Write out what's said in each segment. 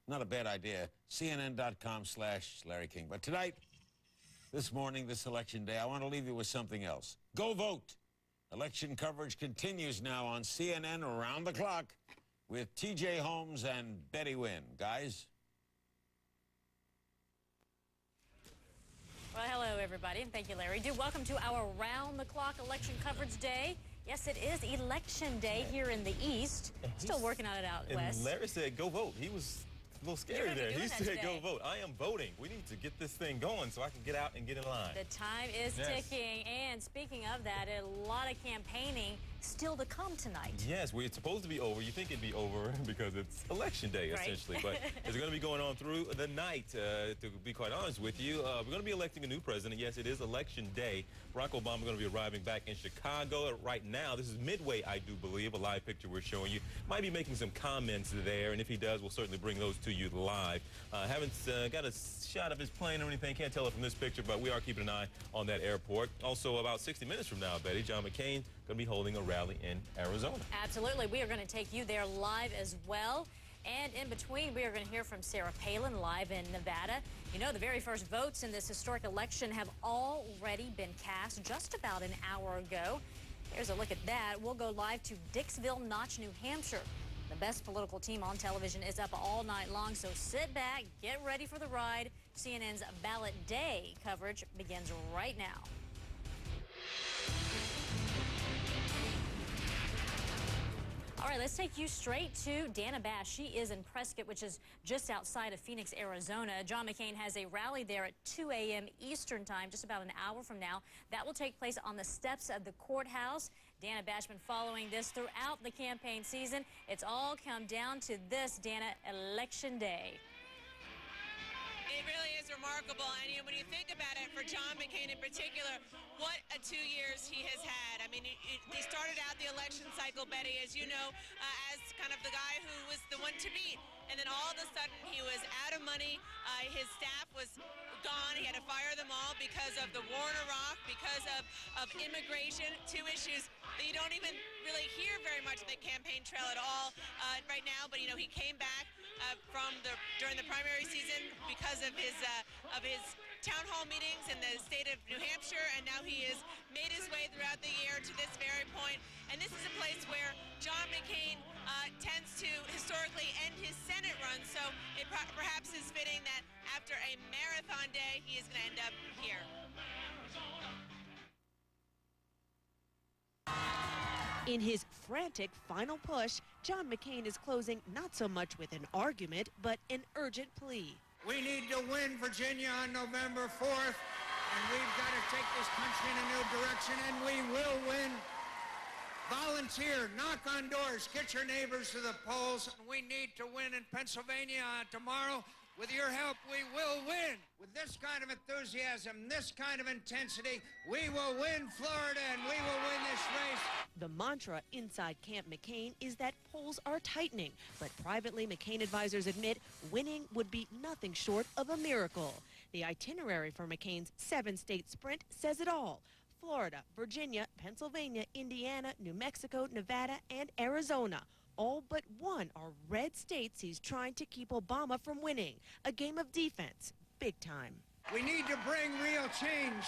Not a bad idea. CNN.com/Larry King. But tonight, this morning, this election day, I want to leave you with something else. Go vote. Election coverage continues now on CNN around the clock with TJ Holmes and Betty Wynn. Guys? Well, hello, everybody, and thank you, Larry. Welcome to our round-the-clock election coverage day. Yes, it is Election Day here in the East. Still working on it out west. And Larry said, go vote. He was a little scary there. He said, go vote. I am voting. We need to get this thing going so I can get out and get in line. The time is ticking. And speaking of that, a lot of campaigning still to come tonight. Yes, it's supposed to be over. You think it'd be over because it's Election Day, essentially. But it's going to be going on through the night, to be quite honest with you. We're going to be electing a new president. Yes, it is Election Day. Barack Obama is going to be arriving back in Chicago right now. This is Midway, I do believe, a live picture we're showing you. Might be making some comments there, and if he does, we'll certainly bring those to you live. Haven't got a shot of his plane or anything. Can't tell it from this picture, but we are keeping an eye on that airport. Also, about 60 minutes from now, Betty, John McCain going to be holding a rally in Arizona. Absolutely. We are going to take you there live as well. And in between, we are going to hear from Sarah Palin live in Nevada. You know, the very first votes in this historic election have already been cast just about an hour ago. Here's a look at that. We'll go live to Dixville Notch, New Hampshire. The best political team on television is up all night long, so sit back, get ready for the ride. CNN's Ballot Day coverage begins right now. All right, let's take you straight to Dana Bash. She is in Prescott, which is just outside of Phoenix, Arizona. John McCain has a rally there at 2 a.m. Eastern time, just about an hour from now. That will take place on the steps of the courthouse. Dana Bash been following this throughout the campaign season. It's all come down to this, Dana, Election Day. It really is remarkable, and when you think about it, for John McCain in particular, what a 2 years he has had. I mean, he started out the election cycle, Betty, as you know, as kind of the guy who was the one to beat, and then all of a sudden he was out of money. His staff was gone. He had to fire them all because of the war in Iraq, because of immigration, two issues that you don't even really hear very much on the campaign trail at all right now. But he came back during the primary season because of his town hall meetings in the state of New Hampshire, and now he has made his way throughout the year to this very point. And this is a place where John McCain tends to historically end his Senate run, so it perhaps is fitting that after a marathon day, he is going to end up here. In his frantic final push, John McCain is closing not so much with an argument, but an urgent plea. We need to win Virginia on November 4th, and we've got to take this country in a new direction, and we will win. Volunteer, knock on doors, get your neighbors to the polls. We need to win in Pennsylvania tomorrow. With your help, we will win. With this kind of enthusiasm, this kind of intensity, we will win Florida, and we will win this race. The mantra inside Camp McCain is that polls are tightening, but privately, McCain advisors admit winning would be nothing short of a miracle. The itinerary for McCain's 7-state sprint says it all. Florida, Virginia, Pennsylvania, Indiana, New Mexico, Nevada, and Arizona. All but one are red states he's trying to keep Obama from winning. A game of defense, big time. We need to bring real change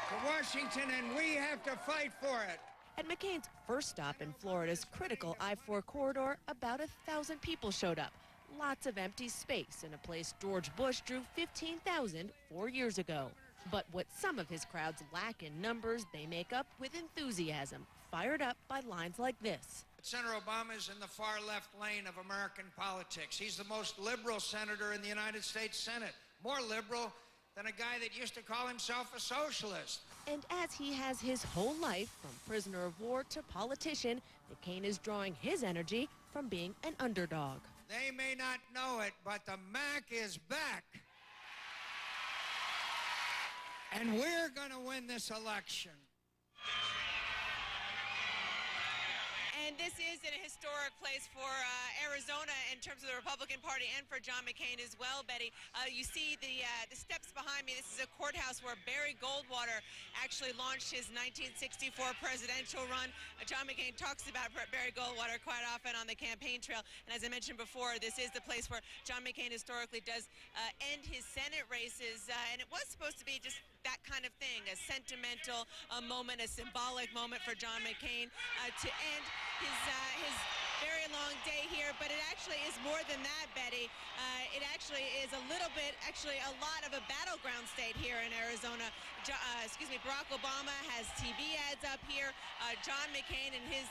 to Washington, and we have to fight for it. At McCain's first stop in Florida's critical I-4 corridor, about 1,000 people showed up. Lots of empty space in a place George Bush drew 15,000 4 years ago. But what some of his crowds lack in numbers, they make up with enthusiasm, fired up by lines like this. Senator Obama is in the far left lane of American politics. He's the most liberal senator in the United States Senate, more liberal than a guy that used to call himself a socialist. And as he has his whole life, from prisoner of war to politician, McCain is drawing his energy from being an underdog. They may not know it, but the Mac is back. And we're going to win this election. And this is a historic place for Arizona in terms of the Republican Party and for John McCain as well, Betty. You see the steps behind me. This is a courthouse where Barry Goldwater actually launched his 1964 presidential run. John McCain talks about Barry Goldwater quite often on the campaign trail. And as I mentioned before, this is the place where John McCain historically does end his Senate races. And it was supposed to be just that kind of thing, a sentimental moment, a symbolic moment for John McCain to end his very long day here, but it actually is more than that, Betty. It actually is a little bit, actually a lot of a battleground state here in Arizona. Barack Obama has TV ads up here. John McCain and his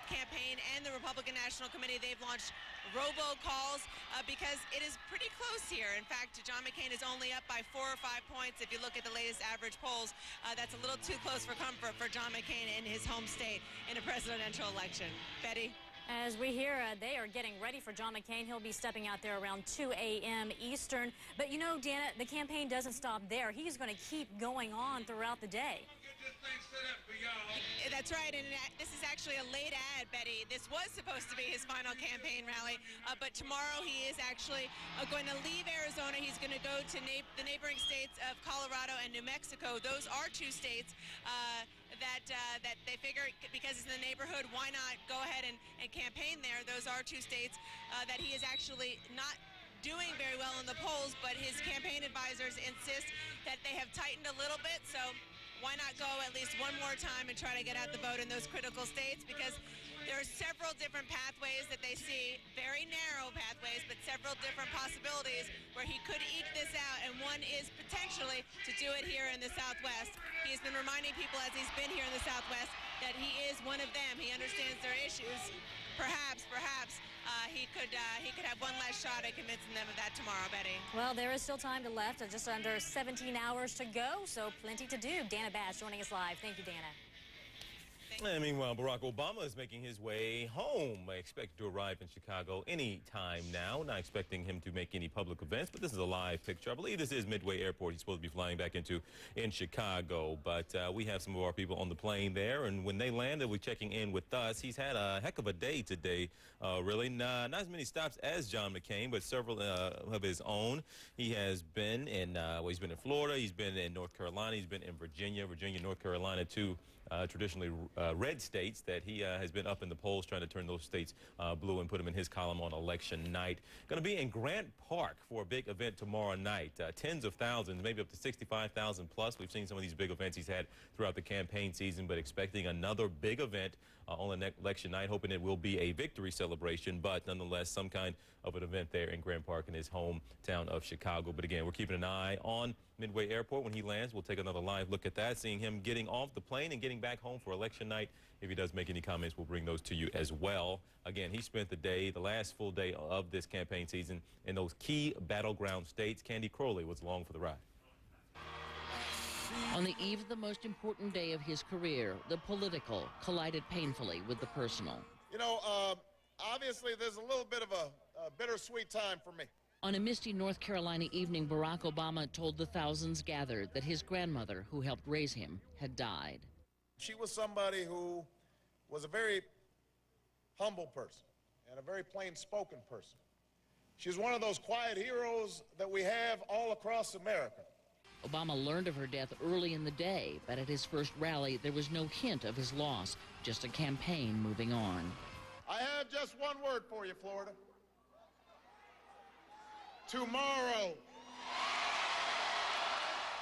campaign and the Republican National Committee, they've launched robocalls because it is pretty close here. In fact, John McCain is only up by 4 or 5 points. If you look at the latest average polls, that's a little too close for comfort for John McCain in his home state in a presidential election. Betty? As we hear, they are getting ready for John McCain. He'll be stepping out there around 2 a.m. Eastern. But you know, Dana, the campaign doesn't stop there. He's going to keep going on throughout the day. That's right, and this is actually a late ad, Betty. This was supposed to be his final campaign rally, but tomorrow he is actually going to leave Arizona. He's going to go to the neighboring states of Colorado and New Mexico. Those are two states that they figure, because it's in the neighborhood, why not go ahead and campaign there? Those are two states that he is actually not doing very well in the polls, but his campaign advisors insist that they have tightened a little bit, so why not go at least one more time and try to get out the vote in those critical states, because there are several different pathways that they see, very narrow pathways, but several different possibilities where he could eke this out, and one is potentially to do it here in the Southwest. He's been reminding people as he's been here in the Southwest that he is one of them. He understands their issues. Perhaps he could have one last shot at convincing them of that tomorrow, Betty. Well, there is still time left, just under 17 hours to go, so plenty to do. Dana Bash joining us live. Thank you, Dana. And meanwhile, Barack Obama is making his way home. I expect to arrive in Chicago any time now. Not expecting him to make any public events, but this is a live picture. I believe this is Midway Airport he's supposed to be flying back into in Chicago. But we have some of our people on the plane there, and when they land, they'll be checking in with us. He's had a heck of a day today, really. Not as many stops as John McCain, but several of his own. He has been in, he's been in Florida, he's been in North Carolina, he's been in Virginia, North Carolina, too. Traditionally red states that he has been up in the polls trying to turn those states blue and put them in his column on election night. Going to be in Grant Park for a big event tomorrow night. Tens of thousands, maybe up to 65,000 plus. We've seen some of these big events he's had throughout the campaign season, but expecting another big event on the election night, hoping it will be a victory celebration, but nonetheless some kind of an event there in Grant Park in his hometown of Chicago. But again, we're keeping an eye on Midway Airport. When he lands, we'll take another live look at that, seeing him getting off the plane and getting back home for election night. If he does make any comments, we'll bring those to you as well. Again, he spent the last full day of this campaign season in those key battleground states. Candy Crowley was along for the ride. On the eve of the most important day of his career, the political collided painfully with the personal. You know, obviously there's a little bit of a bittersweet time for me. On a misty North Carolina evening, Barack Obama told the thousands gathered that his grandmother, who helped raise him, had died. She was somebody who was a very humble person and a very plain-spoken person. She was one of those quiet heroes that we have all across America. Obama learned of her death early in the day, but at his first rally, there was no hint of his loss, just a campaign moving on. I have just one word for you, Florida. Tomorrow.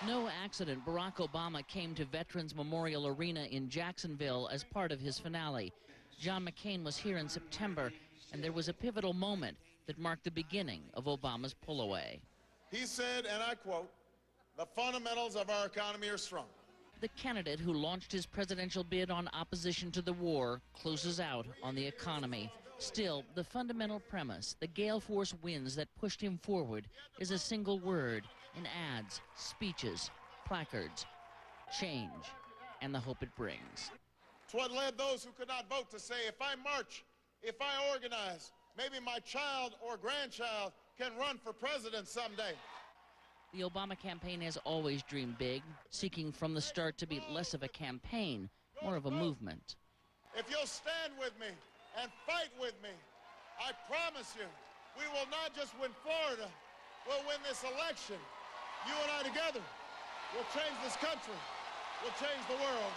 No accident, Barack Obama came to Veterans Memorial Arena in Jacksonville as part of his finale. John McCain was here in September, and there was a pivotal moment that marked the beginning of Obama's pull away. He said, and I quote, "The fundamentals of our economy are strong." The candidate who launched his presidential bid on opposition to the war closes out on the economy. Still, the fundamental premise, the gale force winds that pushed him forward, is a single word in ads, speeches, placards: change, and the hope it brings. It's what led those who could not vote to say, if I march, if I organize, maybe my child or grandchild can run for president someday. The Obama campaign has always dreamed big, seeking from the start to be less of a campaign, more of a movement. If you'll stand with me and fight with me, I promise you, we will not just win Florida, we'll win this election. You and I together will change this country, will change the world.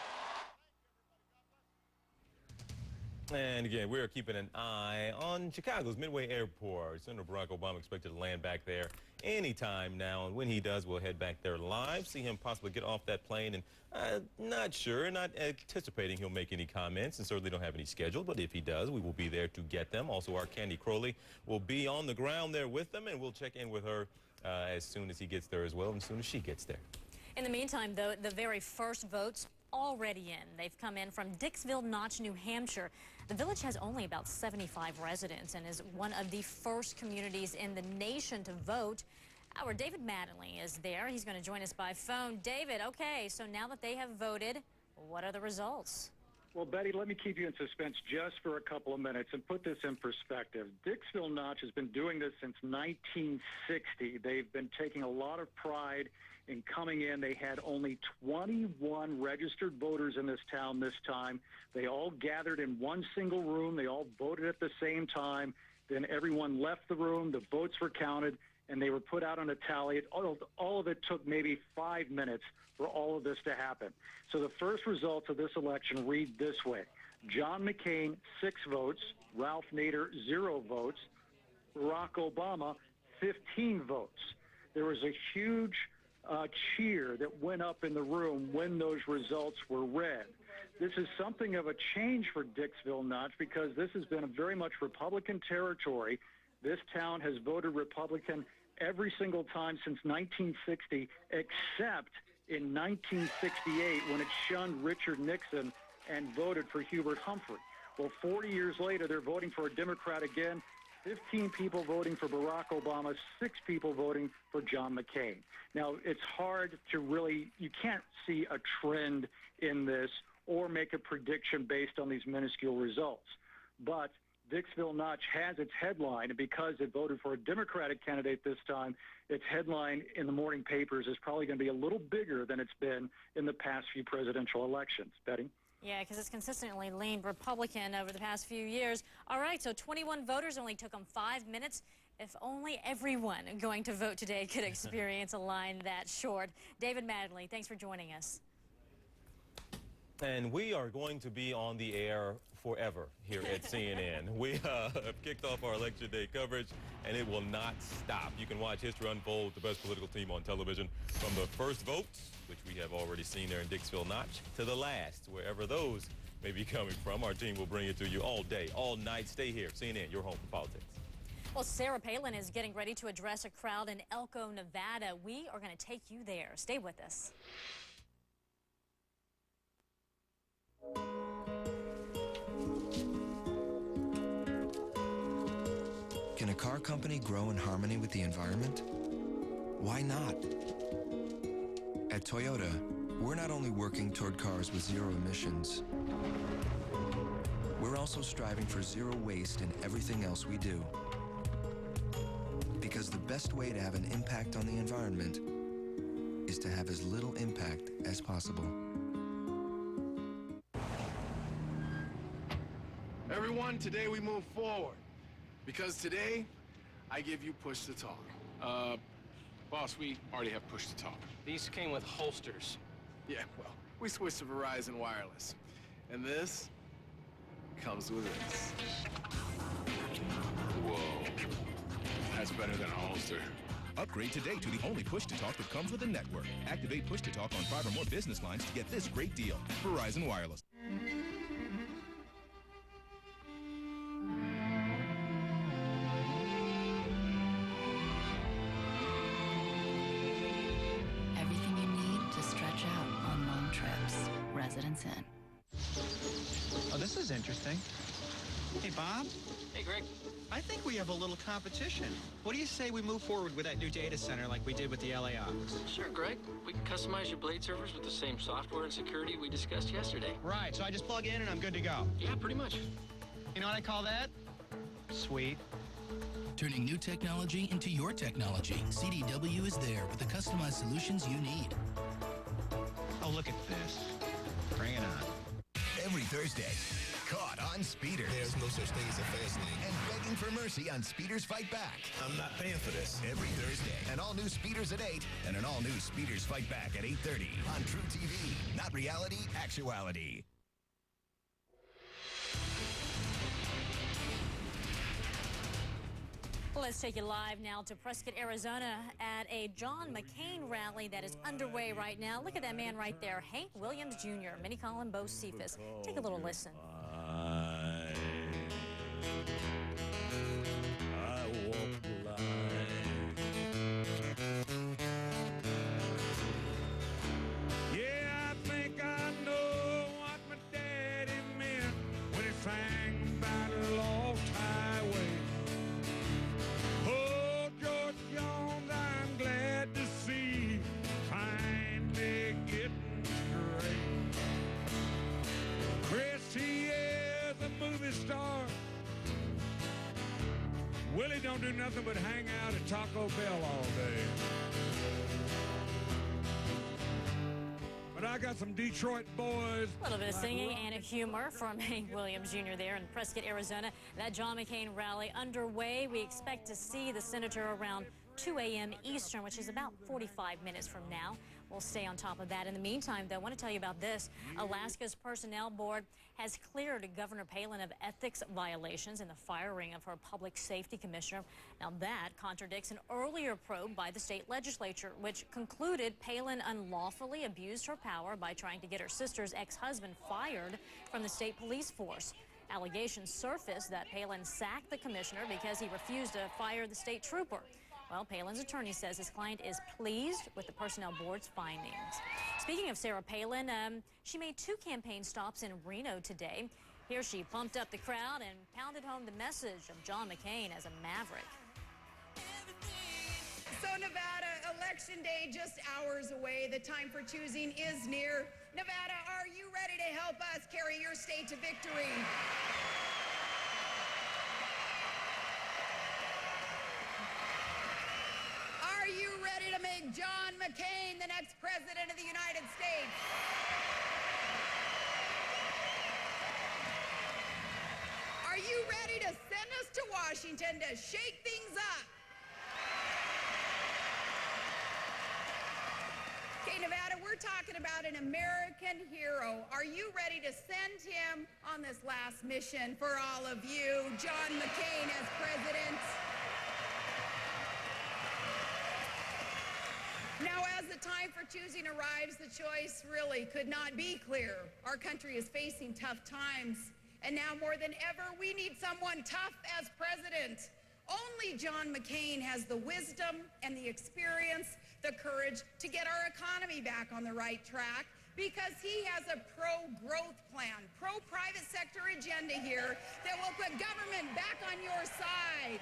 And again, we're keeping an eye on Chicago's Midway Airport. Senator Barack Obama expected to land back there anytime now. And when he does, we'll head back there live, see him possibly get off that plane. And not sure, not anticipating he'll make any comments, and certainly don't have any scheduled. But if he does, we will be there to get them. Also, our Candy Crowley will be on the ground there with them, and we'll check in with her as soon as he gets there as well, and as soon as she gets there. In the meantime, though, the very first votes already in. They've come in from Dixville Notch, New Hampshire. The village has only about 75 residents and is one of the first communities in the nation to vote. Our David Mattingly is there. He's going to join us by phone. David, okay, so now that they have voted, what are the results? Well, Betty, let me keep you in suspense just for a couple of minutes and put this in perspective. Dixville Notch has been doing this since 1960. They've been taking a lot of pride in coming in. They had only 21 registered voters in this town this time. They all gathered in one single room. They all voted at the same time. Then everyone left the room. The votes were counted, and they were put out on a tally. All of it took maybe 5 minutes for all of this to happen. So the first results of this election read this way. John McCain, 6 votes. Ralph Nader, 0 votes. Barack Obama, 15 votes. There was a huge cheer that went up in the room when those results were read. This is something of a change for Dixville Notch because this has been a very much Republican territory. This town has voted Republican every single time since 1960, except in 1968 when it shunned Richard Nixon and voted for Hubert Humphrey. Well, 40 years later, they're voting for a Democrat again. 15 people voting for Barack Obama, 6 people voting for John McCain. Now, it's hard to really, you can't see a trend in this or make a prediction based on these minuscule results. But Dixville Notch has its headline, and because it voted for a Democratic candidate this time, its headline in the morning papers is probably going to be a little bigger than it's been in the past few presidential elections. Betty? Yeah, because it's consistently leaned Republican over the past few years. All right, so 21 voters, only took them 5 minutes. If only everyone going to vote today could experience a line that short. David Mattingly, thanks for joining us. And we are going to be on the air forever here at CNN. We have kicked off our Election Day coverage, and it will not stop. You can watch history unfold with the best political team on television from the first votes, which we have already seen there in Dixville Notch, to the last, wherever those may be coming from. Our team will bring it to you all day, all night. Stay here. CNN, your home for politics. Well, Sarah Palin is getting ready to address a crowd in Elko, Nevada. We are going to take you there. Stay with us. Can a car company grow in harmony with the environment? Why not? At Toyota, we're not only working toward cars with zero emissions, we're also striving for zero waste in everything else we do. Because the best way to have an impact on the environment is to have as little impact as possible. Everyone, today we move forward. Because today, I give you push to talk. Boss, we already have push to talk. These came with holsters. Yeah, well, we switched to Verizon Wireless. And this comes with this. Whoa. That's better than a holster. Upgrade today to the only push-to-talk that comes with a network. Activate push-to-talk on 5 or more business lines to get this great deal. Verizon Wireless. Everything you need to stretch out on long trips. Residence Inn. Oh, this is interesting. Hey, Bob. Hey, Greg. I think we have a little competition. What do you say we move forward with that new data center like we did with the LA office? Sure, Greg. We can customize your Blade servers with the same software and security we discussed yesterday. Right, so I just plug in and I'm good to go. Yeah, pretty much. You know what I call that? Sweet. Turning new technology into your technology. CDW is there with the customized solutions you need. Oh, look at this. Bring it on. every Thursday. Caught on Speeders. There's no such thing as a fast lane. And begging for mercy on Speeders Fight Back. I'm not paying for this. Every Thursday. An all-new Speeders at 8 and an all-new Speeders Fight Back at 8:30 on True TV. Not reality, actuality. Let's take you live now to Prescott, Arizona at a John McCain rally that is underway right now. Look at that man right there, Hank Williams Jr., many call him Bo Cephas. Take a little listen. I walk the line. Yeah, I think I know what my daddy meant when he sang about a lost highway. Oh, George Jones, I'm glad to see finally getting straight. Chris, he is a movie star. Willie don't do nothing but hang out at Taco Bell all day. But I got some Detroit boys. A little bit of singing and a humor from Hank Williams Jr. there in Prescott, Arizona. That John McCain rally underway. We expect to see the senator around 2 a.m. Eastern, which is about 45 minutes from now. We'll stay on top of that. In the meantime, though, I want to tell you about this. Alaska's Personnel Board has cleared Governor Palin of ethics violations in the firing of her public safety commissioner. Now, that contradicts an earlier probe by the state legislature, which concluded Palin unlawfully abused her power by trying to get her sister's ex-husband fired from the state police force. Allegations surfaced that Palin sacked the commissioner because he refused to fire the state trooper. Well, Palin's attorney says his client is pleased with the Personnel Board's findings. Speaking of Sarah Palin, she made 2 campaign stops in Reno today. Here she pumped up the crowd and pounded home the message of John McCain as a maverick. So Nevada, Election Day just hours away. The time for choosing is near. Nevada, are you ready to help us carry your state to victory? Are you ready to make John McCain the next president of the United States? Are you ready to send us to Washington to shake things up? Okay, Nevada, we're talking about an American hero. Are you ready to send him on this last mission for all of you, John McCain as president? Now, as the time for choosing arrives, the choice really could not be clear. Our country is facing tough times, and now more than ever, we need someone tough as president. Only John McCain has the wisdom and the experience, the courage to get our economy back on the right track, because he has a pro-growth plan, pro-private sector agenda here that will put government back on your side.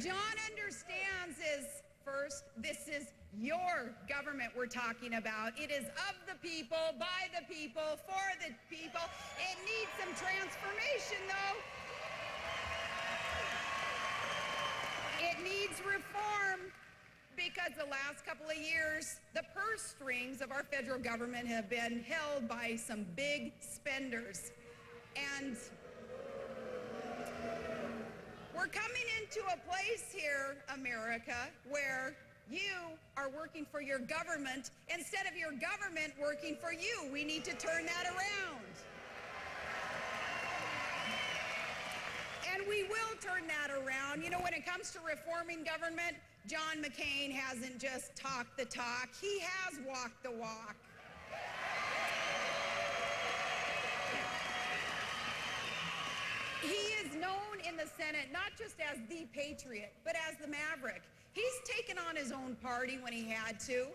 John understands is, first, this is your government we're talking about. It is of the people, by the people, for the people. It needs some transformation, though. It needs reform because the last couple of years, the purse strings of our federal government have been held by some big spenders. And we're coming into a place here, America, where you are working for your government instead of your government working for you. We need to turn that around. And we will turn that around. You know, when it comes to reforming government, John McCain hasn't just talked the talk, he has walked the walk. He is known in the Senate not just as the patriot, but as the maverick. He's taken on his own party when he had to,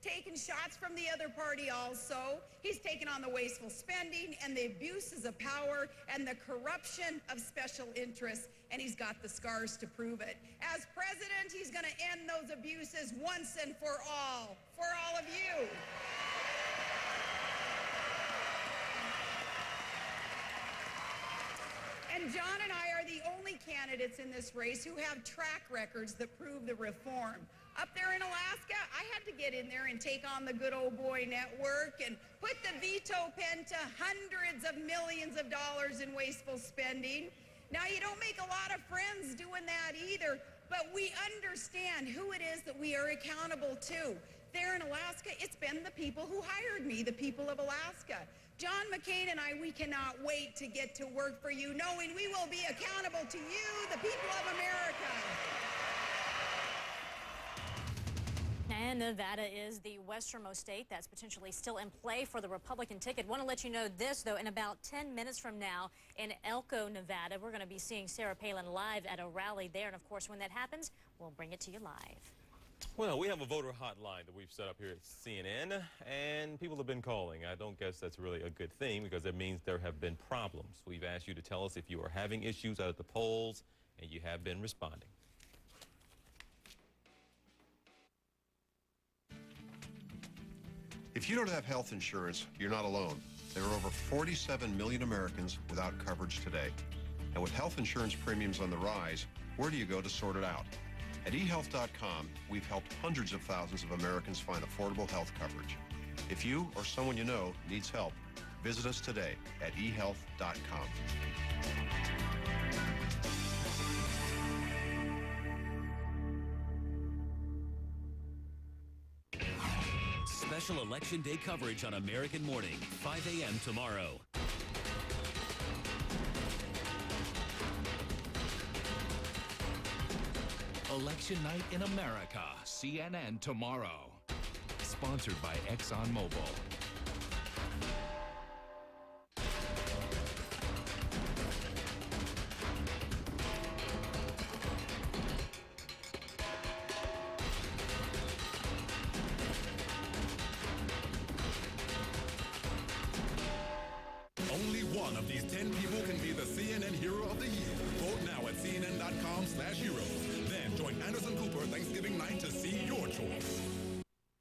taken shots from the other party also. He's taken on the wasteful spending and the abuses of power and the corruption of special interests, and he's got the scars to prove it. As president, he's going to end those abuses once and for all of you. And John and I are the only candidates in this race who have track records that prove the reform. Up there in Alaska, I had to get in there and take on the Good Old Boy Network and put the veto pen to hundreds of millions of dollars in wasteful spending. Now, you don't make a lot of friends doing that either, but we understand who it is that we are accountable to. There in Alaska, it's been the people who hired me, the people of Alaska. John McCain and I, we cannot wait to get to work for you, knowing we will be accountable to you, the people of America. And Nevada is the westernmost state that's potentially still in play for the Republican ticket. Want to let you know this, though, in about 10 minutes from now in Elko, Nevada, we're going to be seeing Sarah Palin live at a rally there. And, of course, when that happens, we'll bring it to you live. Well, we have a voter hotline that we've set up here at CNN, and people have been calling. I don't guess that's really a good thing because it means there have been problems. We've asked you to tell us if you are having issues out at the polls, and you have been responding. If you don't have health insurance, you're not alone. There are over 47 million Americans without coverage today. And with health insurance premiums on the rise, where do you go to sort it out? At eHealth.com, we've helped hundreds of thousands of Americans find affordable health coverage. If you or someone you know needs help, visit us today at eHealth.com. Special Election Day coverage on American Morning, 5 a.m. tomorrow. Election night in America, CNN tomorrow. Sponsored by ExxonMobil. Only one of these 10 people can be the CNN Hero of the Year. Vote now at CNN.com/heroes. Then join Anderson Cooper Thanksgiving night to see your choice.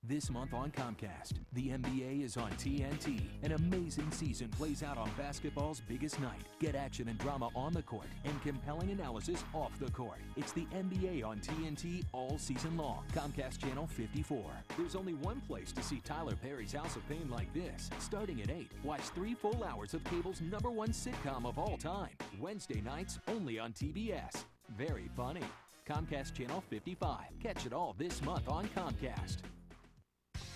This month on Comcast, the NBA is on TNT. An amazing season plays out on basketball's biggest night. Get action and drama on the court and compelling analysis off the court. It's the NBA on TNT all season long. Comcast Channel 54. There's only one place to see Tyler Perry's House of Pain like this. Starting at 8, watch 3 full hours of cable's #1 sitcom of all time. Wednesday nights only on TBS. Very funny. Comcast Channel 55. Catch it all this month on Comcast.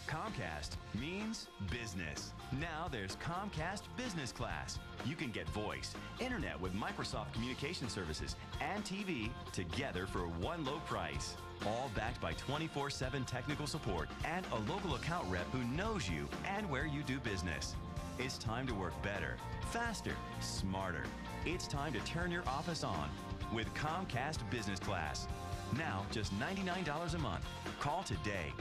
Comcast means business. Now there's Comcast Business Class. You can get voice, internet with Microsoft Communication Services, and TV together for one low price. All backed by 24/7 technical support and a local account rep who knows you and where you do business. It's time to work better, faster, smarter. It's time to turn your office on with Comcast Business Class. Now just $99 a month. Call today.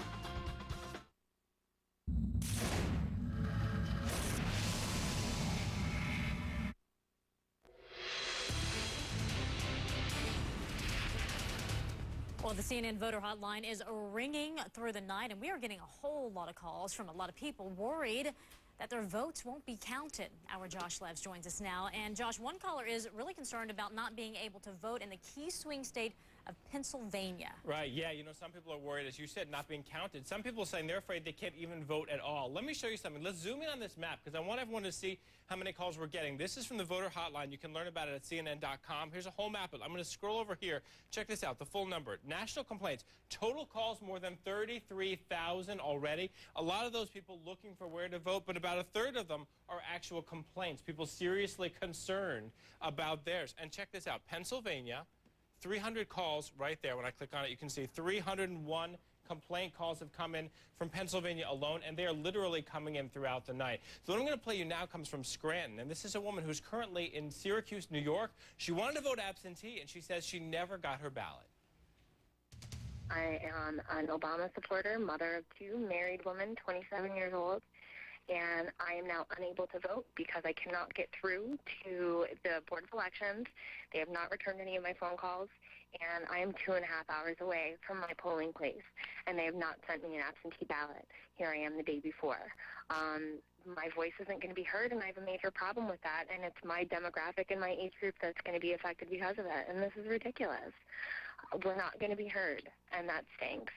Well, the CNN voter hotline is ringing through the night, and we are getting a whole lot of calls from a lot of people worried that their votes won't be counted. Our Josh Levs joins us now. And Josh, one caller is really concerned about not being able to vote in the key swing state of Pennsylvania. Right, yeah, you know, some people are worried, as you said, not being counted. Some people are saying they're afraid they can't even vote at all. Let me show you something. Let's zoom in on this map because I want everyone to see how many calls we're getting. This is from the voter hotline. You can learn about it at CNN.com. Here's a whole map. I'm going to scroll over here. Check this out, the full number. National complaints. Total calls more than 33,000 already. A lot of those people looking for where to vote, but about a third of them are actual complaints. People seriously concerned about theirs. And check this out. Pennsylvania, 300 calls right there. When I click on it, you can see 301 complaint calls have come in from Pennsylvania alone, and they are literally coming in throughout the night. So what I'm going to play you now comes from Scranton, and this is a woman who's currently in Syracuse, New York. She wanted to vote absentee, and she says she never got her ballot. I am an Obama supporter, mother of 2, married woman, 27 years old, and I am now unable to vote because I cannot get through to the Board of Elections. They have not returned any of my phone calls, and I am 2.5 hours away from my polling place, and they have not sent me an absentee ballot. Here I am the day before. My voice isn't going to be heard, and I have a major problem with that, and it's my demographic and my age group that's going to be affected because of it, and this is ridiculous. We're not going to be heard, and that stinks.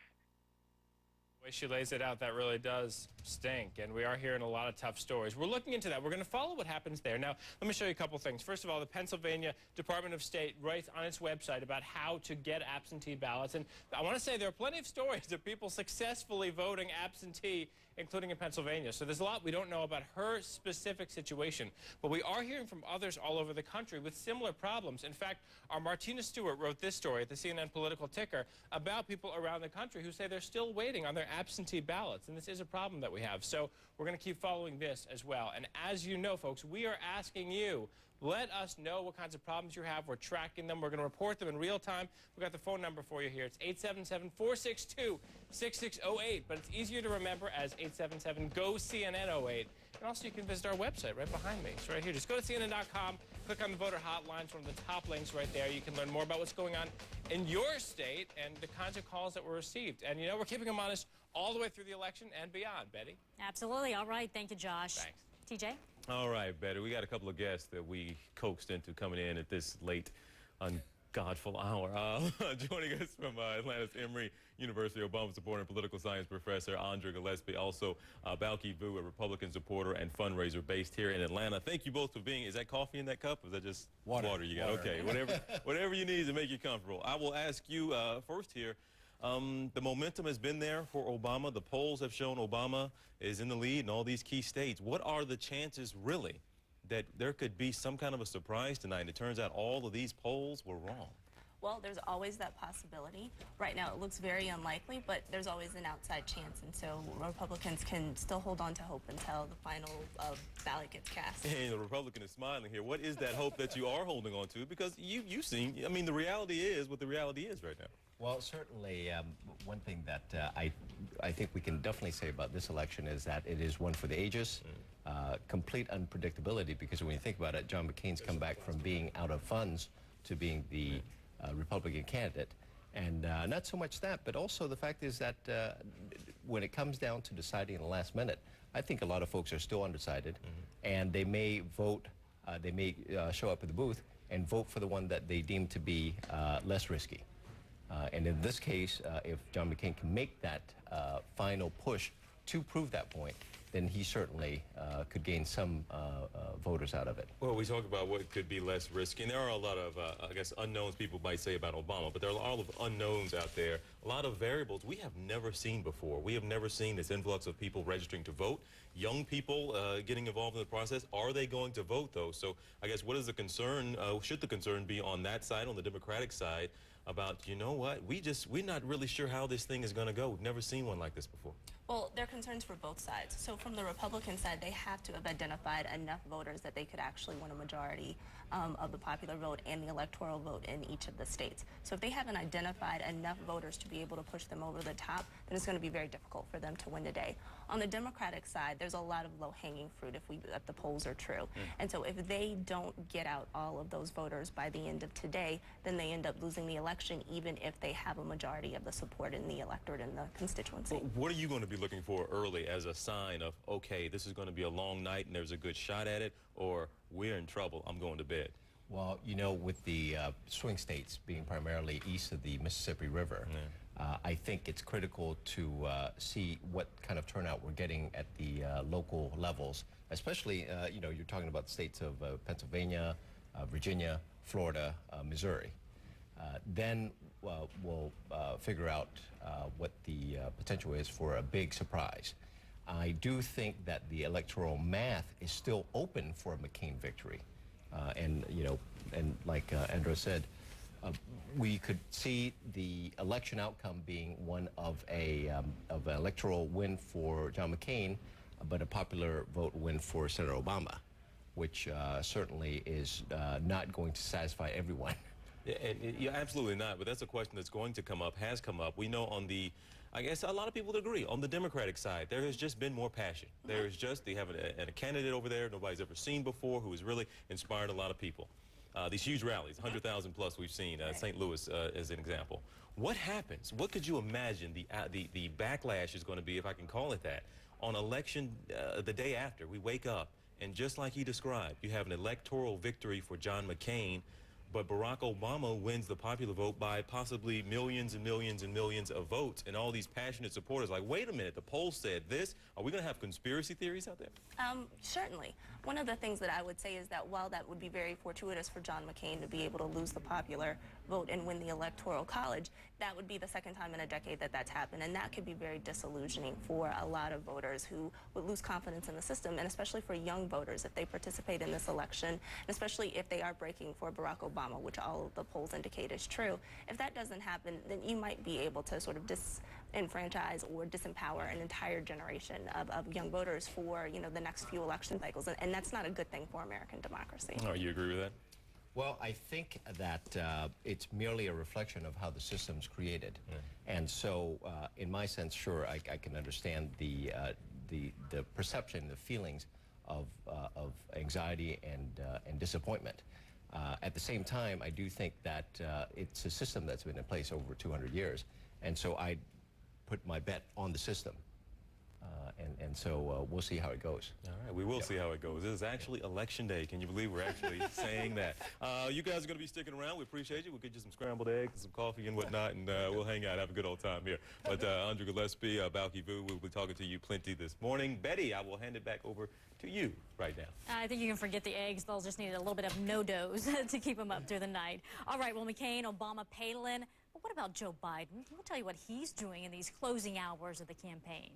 The way she lays it out, that really does stink, and we are hearing a lot of tough stories. We're looking into that. We're going to follow what happens there. Now, let me show you a couple things. First of all, the Pennsylvania Department of State writes on its website about how to get absentee ballots, and I want to say there are plenty of stories of people successfully voting absentee, including in Pennsylvania. So there's a lot we don't know about her specific situation, but we are hearing from others all over the country with similar problems. In fact, our Martina Stewart wrote this story at the CNN Political Ticker about people around the country who say they're still waiting on their absentee ballots, and this is a problem that we have. So we're going to keep following this as well. And as you know, folks, we are asking you, let us know what kinds of problems you have. We're tracking them. We're going to report them in real time. We've got the phone number for you here. It's 877-462-6608, but it's easier to remember as 877-GO-CNN08. And also, you can visit our website right behind me. It's right here. Just go to CNN.com, click on the voter hotline. It's one of the top links right there. You can learn more about what's going on in your state and the kinds of calls that were received. And, you know, we're keeping them honest all the way through the election and beyond. Betty? Absolutely. All right. Thank you, Josh. Thanks. TJ? All right, Betty. We got a couple of guests that we coaxed into coming in at this late, ungodful hour. Joining us from Atlanta's Emory University, Obama supporter and political science professor Andra Gillespie. Also, Balki Vu, a Republican supporter and fundraiser based here in Atlanta. Thank you both for being. Is that coffee in that cup? Or is that just water you got? Okay, whatever you need to make you comfortable. I will ask you first here. The momentum has been there for Obama. The polls have shown Obama is in the lead in all these key states. What are the chances, really, that there could be some kind of a surprise tonight? It turns out all of these polls were wrong. Well, there's always that possibility. Right now, it looks very unlikely, but there's always an outside chance, and so Republicans can still hold on to hope until the final ballot gets cast. And the Republican is smiling here. What is that hope that you are holding on to? Because you've seen, I mean, the reality is what the reality is right now. Well, certainly, one thing that I think we can definitely say about this election is that it is one for the ages. Complete unpredictability, because when you think about it, John McCain's come back from being out of funds to being the Republican candidate. And not so much that, but also the fact is that when it comes down to deciding in the last minute, I think a lot of folks are still undecided, and they may vote, they may show up at the booth and vote for the one that they deem to be less risky. And in this case, if John McCain can make that final push to prove that point, then he certainly could gain some voters out of it. Well, we talk about what could be less risky, and there are a lot of, I guess, unknowns people might say about Obama, but there are all of unknowns out there, a lot of variables we have never seen before. We have never seen this influx of people registering to vote, young people getting involved in the process. Are they going to vote, though? So I guess what is the concern, should the concern be on that side, on the Democratic side, about, you know what, we're not really sure how this thing is going to go. We've never seen one like this before. Well, there are concerns for both sides. So from the Republican side, they have to have identified enough voters that they could actually win a majority of the popular vote and the electoral vote in each of the states. So if they haven't identified enough voters to be able to push them over the top, then it's going to be very difficult for them to win today. On the Democratic side, there's a lot of low-hanging fruit if the polls are true. And so if they don't get out all of those voters by the end of today, then they end up losing the election, even if they have a majority of the support in the electorate and the constituency. Well, what are you going to be looking for early as a sign of, okay, this is going to be a long night and there's a good shot at it, or we're in trouble, I'm going to bed? Well, you know, with the swing states being primarily east of the Mississippi River, I think it's critical to see what kind of turnout we're getting at the local levels, especially, you know, you're talking about the states of Pennsylvania, Virginia, Florida, Missouri. Then we'll figure out what the potential is for a big surprise. I do think that the electoral math is still open for a McCain victory. And, you know, and like Andra said, we could see the election outcome being one of an electoral win for John McCain, but a popular vote win for Senator Obama, which certainly is not going to satisfy everyone. Yeah, absolutely not. But that's a question that's going to come up, has come up. We know on the, I guess a lot of people would agree, on the Democratic side, there has just been more passion. There is just, they have a candidate over there nobody's ever seen before who has really inspired a lot of people. These huge rallies, 100,000 plus we've seen, St. Louis as an example. What happens? What could you imagine the backlash is going to be, if I can call it that, on election the day after? We wake up, and just like he described, you have an electoral victory for John McCain, but Barack Obama wins the popular vote by possibly millions and millions and millions of votes, and all these passionate supporters like, wait a minute, the poll said this. Are we going to have conspiracy theories out there? Certainly. One of the things that I would say is that while that would be very fortuitous for John McCain to be able to lose the popular vote and win the Electoral College, that would be the second time in a decade that that's happened, and that could be very disillusioning for a lot of voters who would lose confidence in the system, and especially for young voters if they participate in this election, and especially if they are breaking for Barack Obama, which all of the polls indicate is true. If that doesn't happen, then you might be able to sort of disenfranchise or disempower an entire generation of young voters for, you know, the next few election cycles, and that's not a good thing for American democracy. Oh, you agree with that? Well, I think that it's merely a reflection of how the system's created. And so, in my sense, sure, I can understand the perception, the feelings of anxiety and disappointment. At the same time, I do think that it's a system that's been in place over 200 years. And so I put my bet on the system. And so we'll see how it goes. All right, we will see how it goes. This is actually Election Day. Can you believe we're actually saying that? You guys are going to be sticking around. We appreciate you. We'll get you some scrambled eggs and some coffee and whatnot, and we'll hang out, have a good old time here. But Andrew Gillespie, Balki Vu, we'll be talking to you plenty this morning. Betty, I will hand it back over to you right now. I think you can forget the eggs. They'll just need a little bit of no-dose to keep them up through the night. All right, well, McCain, Obama, Palin. But what about Joe Biden? We'll tell you what he's doing in these closing hours of the campaign.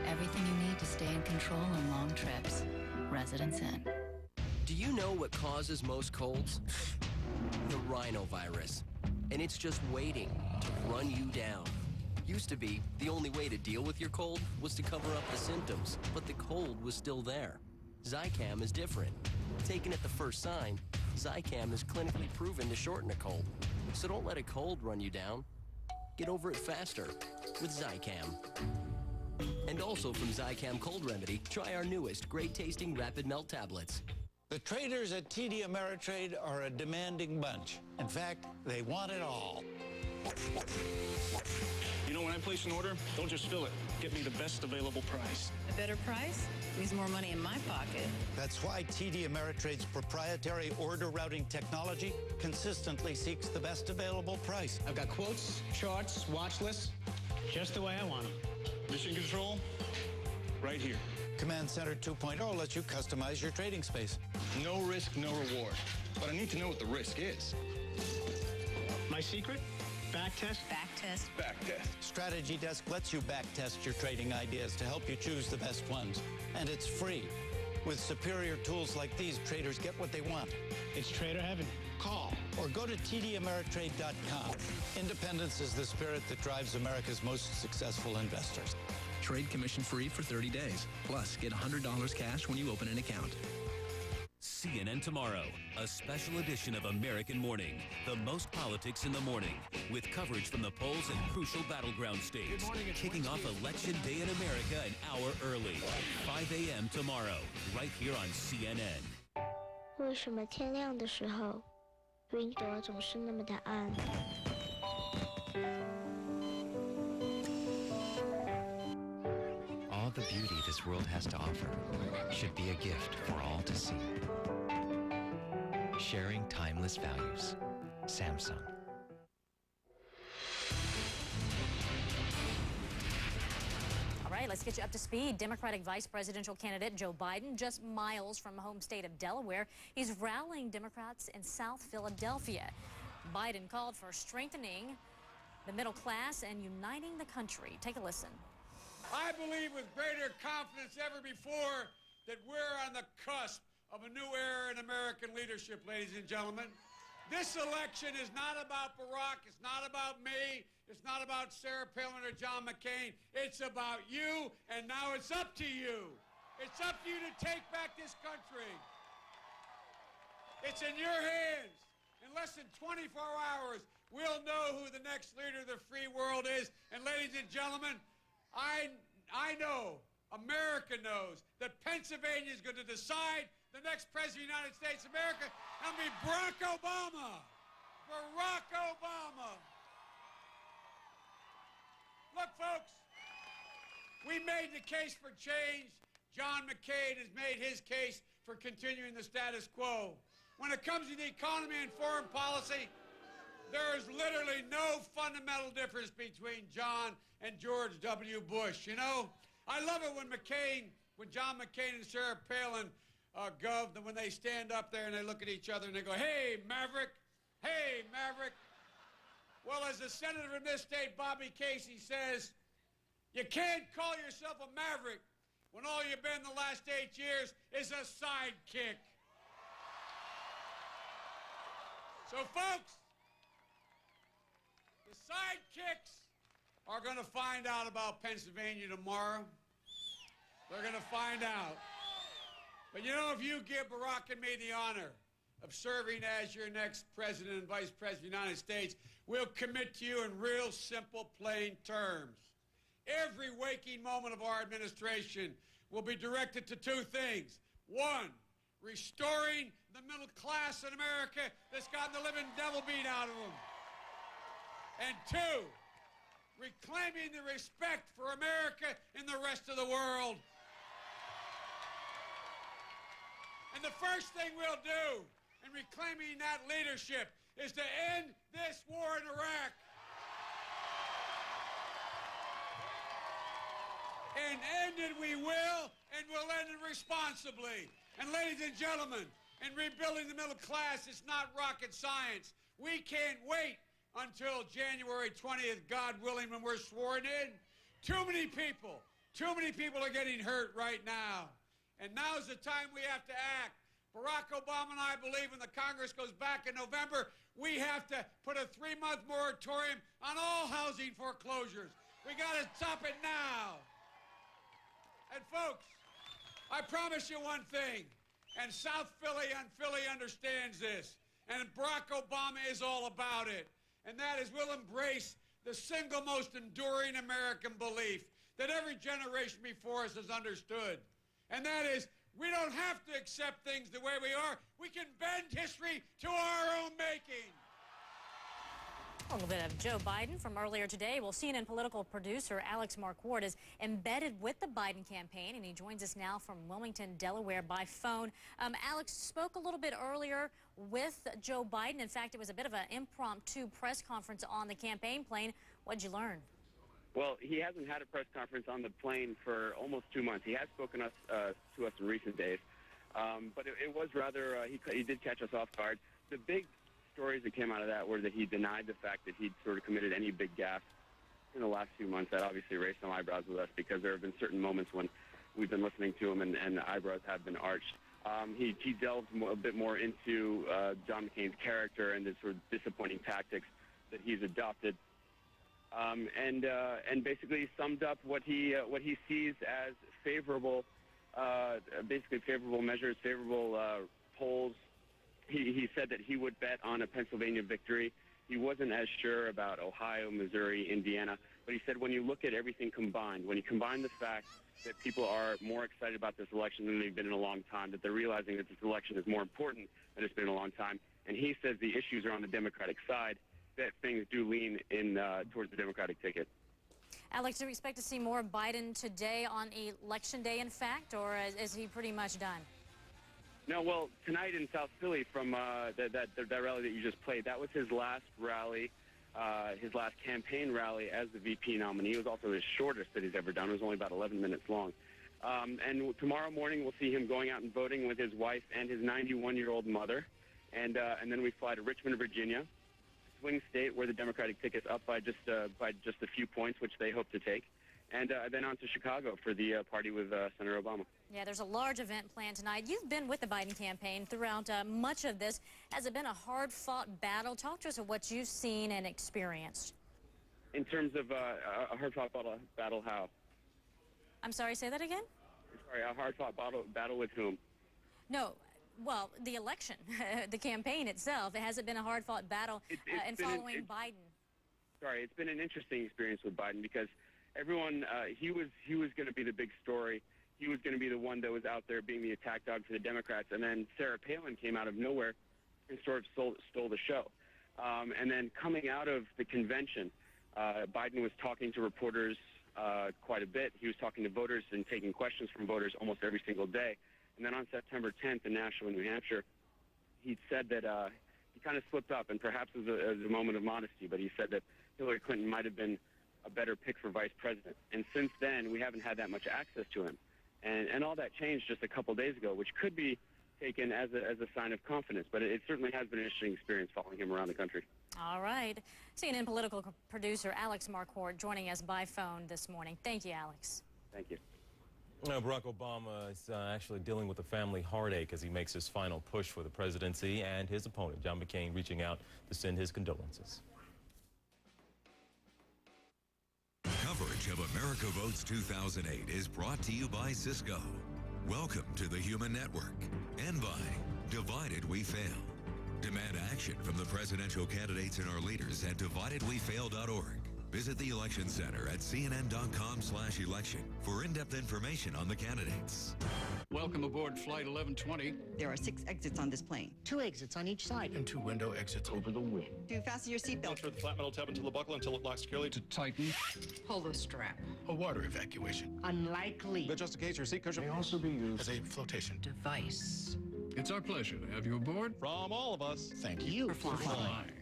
Everything you need to stay in control on long trips. Residence Inn. Do you know what causes most colds? The rhinovirus. And it's just waiting to run you down. Used to be, the only way to deal with your cold was to cover up the symptoms, but the cold was still there. Zicam is different. Taken at the first sign, Zicam is clinically proven to shorten a cold. So don't let a cold run you down. Get over it faster with Zicam. And also from Zicam Cold Remedy, try our newest great-tasting Rapid Melt tablets. The traders at TD Ameritrade are a demanding bunch. In fact, they want it all. You know, when I place an order, don't just fill it. Get me the best available price. A better price means more money in my pocket. That's why TD Ameritrade's proprietary order routing technology consistently seeks the best available price. I've got quotes, charts, watch lists, just the way I want them. Mission control, right here. Command Center 2.0 lets you customize your trading space. No risk, no reward. But I need to know what the risk is. My secret? Back test? Back test. Back test. Strategy Desk lets you back test your trading ideas to help you choose the best ones. And it's free. With superior tools like these, traders get what they want. It's trader heaven. Call or go to tdameritrade.com. Independence is the spirit that drives America's most successful investors. Trade commission free for 30 days. Plus, get $100 cash when you open an account. CNN Tomorrow, a special edition of American Morning. The most politics in the morning, with coverage from the polls and crucial battleground states. Kicking off Election Day in America an hour early. 5 a.m. tomorrow, right here on CNN. 为什么天亮的时候，云朵总是那么的暗？ All the beauty this world has to offer should be a gift for all to see. Sharing timeless values. Samsung. All right, let's get you up to speed. Democratic Vice Presidential candidate Joe Biden, just miles from home state of Delaware. He's rallying Democrats in South Philadelphia. Biden called for strengthening the middle class and uniting the country. Take a listen. I believe with greater confidence ever before that we're on the cusp of a new era in American leadership, ladies and gentlemen. This election is not about Barack. It's not about me. It's not about Sarah Palin or John McCain. It's about you, and now it's up to you. It's up to you to take back this country. It's in your hands. In less than 24 hours, we'll know who the next leader of the free world is. And ladies and gentlemen, I know, America knows, that Pennsylvania is going to decide the next president of the United States of America. That'll be Barack Obama. Barack Obama. Look, folks, we made the case for change. John McCain has made his case for continuing the status quo. When it comes to the economy and foreign policy, there is literally no fundamental difference between John and George W. Bush. You know, I love it when John McCain and Sarah Palin when they stand up there and they look at each other and they go, "Hey, Maverick. Hey, Maverick." Well, as the senator from this state, Bobby Casey, says, you can't call yourself a maverick when all you've been the last 8 years is a sidekick. So, folks, the sidekicks are going to find out about Pennsylvania tomorrow. They're going to find out. But you know, if you give Barack and me the honor of serving as your next president and vice president of the United States, we'll commit to you in real simple, plain terms. Every waking moment of our administration will be directed to two things. One, restoring the middle class in America that's gotten the living devil beat out of them. And two, reclaiming the respect for America in the rest of the world. And the first thing we'll do in reclaiming that leadership is to end this war in Iraq. And end it we will, and we'll end it responsibly. And ladies and gentlemen, in rebuilding the middle class, it's not rocket science. We can't wait until January 20th, God willing, when we're sworn in. Too many people are getting hurt right now. And now's the time we have to act. Barack Obama and I believe when the Congress goes back in November, we have to put a 3-month moratorium on all housing foreclosures. We got to stop it now. And folks, I promise you one thing, and South Philly and Philly understands this, and Barack Obama is all about it, and that is we'll embrace the single most enduring American belief that every generation before us has understood, and that is we don't have to accept things the way we are. We can bend history to our own making. A little bit of Joe Biden from earlier today. Well, CNN political producer Alex Marquardt is embedded with the Biden campaign, and he joins us now from Wilmington, Delaware by phone. Alex spoke a little bit earlier with Joe Biden. In fact, it was a bit of an impromptu press conference on the campaign plane. What'd you learn? Well, he hasn't had a press conference on the plane for almost 2 months. He has spoken to us in recent days, but it was rather, he did catch us off guard. The big stories that came out of that were that he denied the fact that he'd sort of committed any big gaffe in the last few months. That obviously raised some eyebrows with us because there have been certain moments when we've been listening to him and eyebrows have been arched. He delved a bit more into John McCain's character and the sort of disappointing tactics that he's adopted. And basically summed up what he sees as favorable, basically favorable measures, favorable polls. He said that he would bet on a Pennsylvania victory. He wasn't as sure about Ohio, Missouri, Indiana, but he said when you look at everything combined, when you combine the fact that people are more excited about this election than they've been in a long time, that they're realizing that this election is more important than it's been in a long time, and he says the issues are on the Democratic side, that things do lean in towards the Democratic ticket. Alex, do we expect to see more Biden today on Election Day, in fact, or is he pretty much done? No, well, tonight in South Philly from that rally that you just played, that was his last rally, his last campaign rally as the VP nominee. It was also his shortest that he's ever done. It was only about 11 minutes long. And tomorrow morning we'll see him going out and voting with his wife and his 91-year-old mother. And then we fly to Richmond, Virginia, swing state where the Democratic ticket's up by just a few points, which they hope to take. and then on to Chicago for the party with Senator Obama. Yeah, there's a large event planned tonight. You've been with the Biden campaign throughout much of this. Has it been a hard-fought battle? Talk to us of what you've seen and experienced. In terms of a hard-fought battle, how? I'm sorry, say that again? Sorry, a hard-fought battle with whom? No, well, the election, the campaign itself. Has it been a hard-fought battle in following Biden? Sorry, it's been an interesting experience with Biden because everyone, he was going to be the big story. He was going to be the one that was out there being the attack dog for the Democrats. And then Sarah Palin came out of nowhere and sort of stole the show. And then coming out of the convention, Biden was talking to reporters quite a bit. He was talking to voters and taking questions from voters almost every single day. And then on September 10th in Nashville, New Hampshire, he said that he kind of slipped up, and perhaps as a moment of modesty, but he said that Hillary Clinton might have been a better pick for vice president. And since then, we haven't had that much access to him. And all that changed just a couple days ago, which could be taken as a sign of confidence. But it certainly has been an interesting experience following him around the country. All right. CNN political producer Alex Marquardt joining us by phone this morning. Thank you, Alex. Thank you. Barack Obama is actually dealing with a family heartache as he makes his final push for the presidency, and his opponent, John McCain, reaching out to send his condolences. Coverage of America Votes 2008 is brought to you by Cisco. Welcome to the Human Network, and by Divided We Fail. Demand action from the presidential candidates and our leaders at dividedwefail.org. Visit the Election Center at cnn.com/election for in-depth information on the candidates. Welcome aboard Flight 1120. There are 6 exits on this plane. 2 exits on each side. And 2 window exits over the wing. Do fasten your seatbelt. Transfer the flat metal tab into the buckle until it locks securely. To tighten. Pull the strap. A water evacuation. Unlikely. But just in case, your seat cushion may also be used as a flotation Device. It's our pleasure to have you aboard. From all of us, thank you for flying.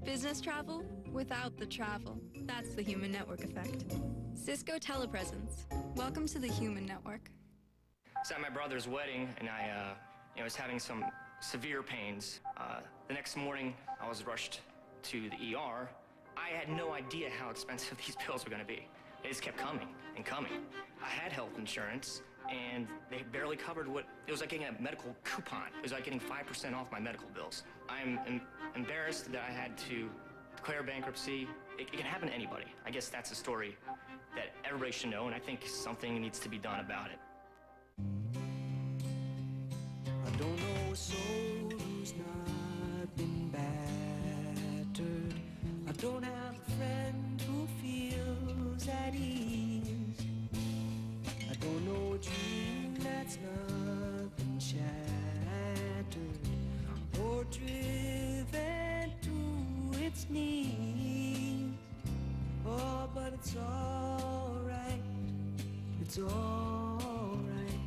Business travel without the travel. That's the Human Network effect. Cisco Telepresence. Welcome to the Human Network. It's at my brother's wedding, and I was having some severe pains. The next morning, I was rushed to the ER. I had no idea how expensive these pills were going to be. They just kept coming and coming. I had health insurance, and they barely covered what, it was like getting a medical coupon. It was like getting 5% off my medical bills. I'm embarrassed that I had to declare bankruptcy. It can happen to anybody. I guess that's a story that everybody should know, and I think something needs to be done about it. I don't know a soul who's not been battered. I don't have a friend who feels at ease. I don't know a dream that's not been shattered or driven to its knees. Oh, but it's alright, it's alright,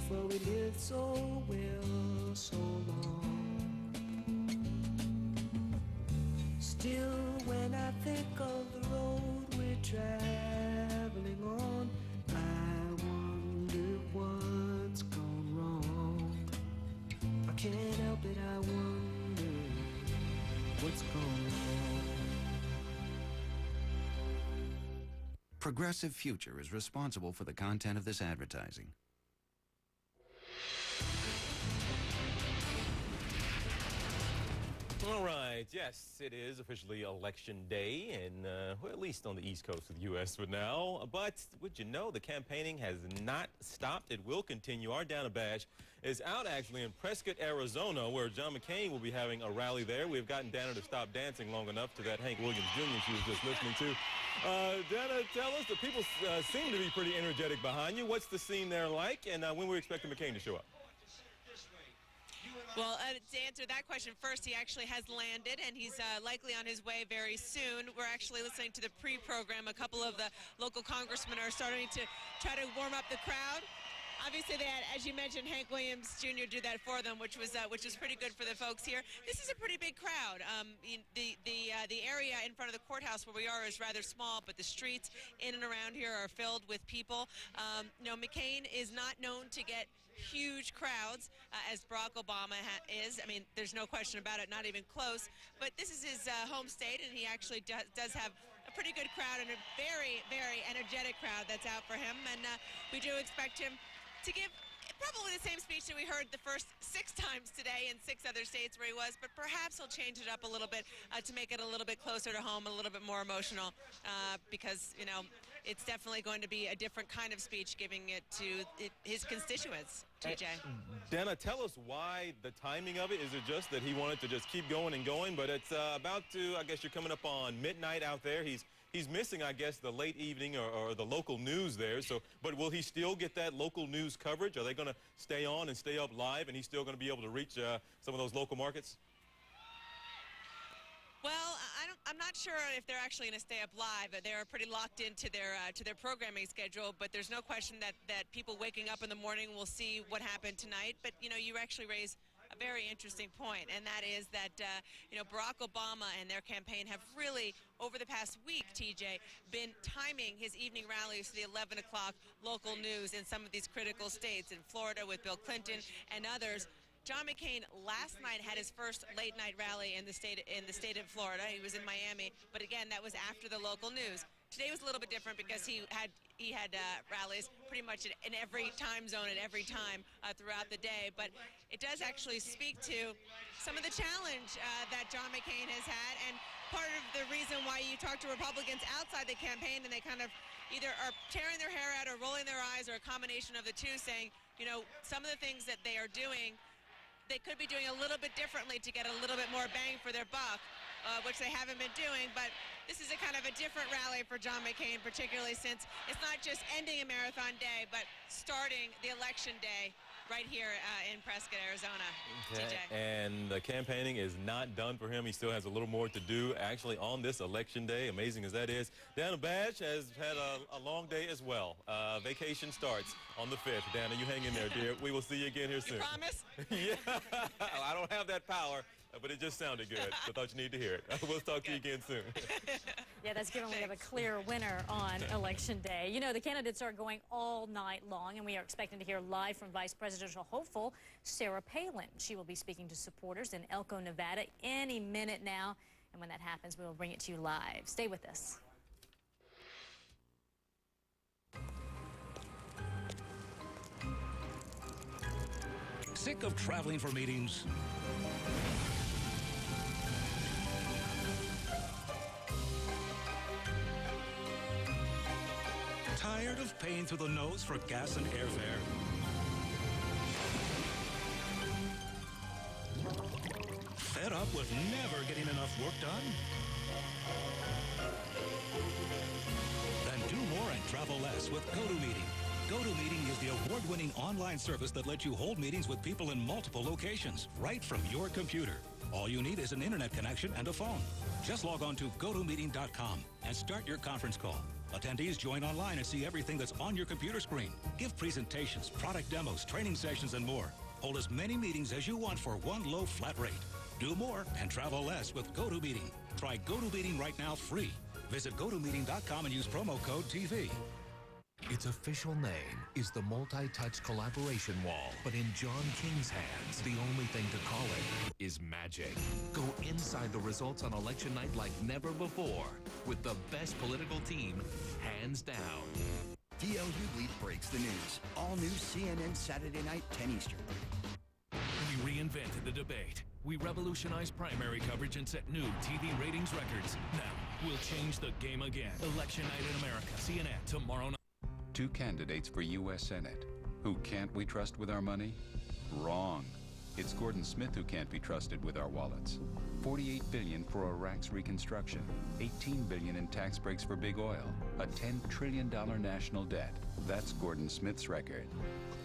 for we lived so well so long. Still, when I think of the road we're traveling on, I wonder what's gone wrong. I can't help it, I wonder what's gone wrong. Progressive Future is responsible for the content of this advertising. All right, yes, it is officially Election Day, and well, at least on the East Coast of the U.S. for now. But would you know, the campaigning has not stopped. It will continue. Our Dana Bash is out actually in Prescott, Arizona, where John McCain will be having a rally there. We've gotten Dana to stop dancing long enough to that Hank Williams Jr. she was just listening to. Dana, tell us, the people seem to be pretty energetic behind you. What's the scene there like, and when we're expecting McCain to show up? Well, to answer that question first, he actually has landed, and he's likely on his way very soon. We're actually listening to the pre-program. A couple of the local congressmen are starting to try to warm up the crowd. Obviously, they had, as you mentioned, Hank Williams Jr. do that for them, which was pretty good for the folks here. This is a pretty big crowd. The area in front of the courthouse where we are is rather small, but the streets in and around here are filled with people. McCain is not known to get huge crowds as Barack Obama is. I mean, there's no question about it, not even close. But this is his home state, and he actually does have a pretty good crowd and a very, very energetic crowd that's out for him. And we do expect him to give probably the same speech that we heard the first 6 times today in 6 other states where he was, but perhaps he'll change it up a little bit to make it a little bit closer to home, a little bit more emotional, because, you know, it's definitely going to be a different kind of speech, giving it to his constituents. TJ. Dana, tell us why the timing of it. Is it just that he wanted to just keep going and going? But it's about to, I guess you're coming up on midnight out there. He's missing, I guess, the late evening or the local news there. So, but will he still get that local news coverage? Are they going to stay on and stay up live, and he's still going to be able to reach some of those local markets? Well, I'm not sure if they're actually going to stay up live. They're pretty locked into their programming schedule, but there's no question that people waking up in the morning will see what happened tonight. But, you know, you actually raise a very interesting point, and that is that, you know, Barack Obama and their campaign have really, over the past week, TJ, been timing his evening rallies to the 11 o'clock local news in some of these critical states, in Florida with Bill Clinton and others. John McCain last night had his first late-night rally in the state of Florida. He was in Miami, but again, that was after the local news. Today was a little bit different because he had rallies pretty much in every time zone at every time throughout the day. But it does actually speak to some of the challenge that John McCain has had, and part of the reason why you talk to Republicans outside the campaign and they kind of either are tearing their hair out or rolling their eyes, or a combination of the two, saying, you know, some of the things that they are doing, they could be doing a little bit differently to get a little bit more bang for their buck, which they haven't been doing. But this is a kind of a different rally for John McCain, particularly since it's not just ending a marathon day, but starting the election day right here in Prescott, Arizona. TJ. And the campaigning is not done for him. He still has a little more to do, actually, on this election day, amazing as that is. Dana Bash has had a long day as well. Vacation starts on the 5th. Dana, you hang in there, dear. We will see you again here soon. You promise? Yeah. I don't have that power, but it just sounded good. So I thought you need to hear it. We'll talk to you again soon. Yeah, that's given we have a clear winner on Election Day. You know, the candidates are going all night long, and we are expecting to hear live from Vice Presidential hopeful Sarah Palin. She will be speaking to supporters in Elko, Nevada any minute now. And when that happens, we will bring it to you live. Stay with us. Sick of traveling for meetings? Tired of paying through the nose for gas and airfare? Fed up with never getting enough work done? Then do more and travel less with GoToMeeting. GoToMeeting is the award-winning online service that lets you hold meetings with people in multiple locations, right from your computer. All you need is an internet connection and a phone. Just log on to GoToMeeting.com and start your conference call. Attendees join online and see everything that's on your computer screen. Give presentations, product demos, training sessions, and more. Hold as many meetings as you want for one low flat rate. Do more and travel less with GoToMeeting. Try GoToMeeting right now free. Visit GoToMeeting.com and use promo code TV. Its official name is the Multi-Touch Collaboration Wall, but in John King's hands, the only thing to call it is magic. Go inside the results on election night like never before, with the best political team, hands down. D.L. Hughley breaks the news. All new CNN Saturday night, 10 Eastern. We reinvented the debate. We revolutionized primary coverage and set new TV ratings records. Now, we'll change the game again. Election night in America, CNN, tomorrow night. 2 candidates for U.S. Senate. Who can't we trust with our money? Wrong. It's Gordon Smith who can't be trusted with our wallets. $48 billion for Iraq's reconstruction, $18 billion in tax breaks for big oil, a $10 trillion national debt. That's Gordon Smith's record.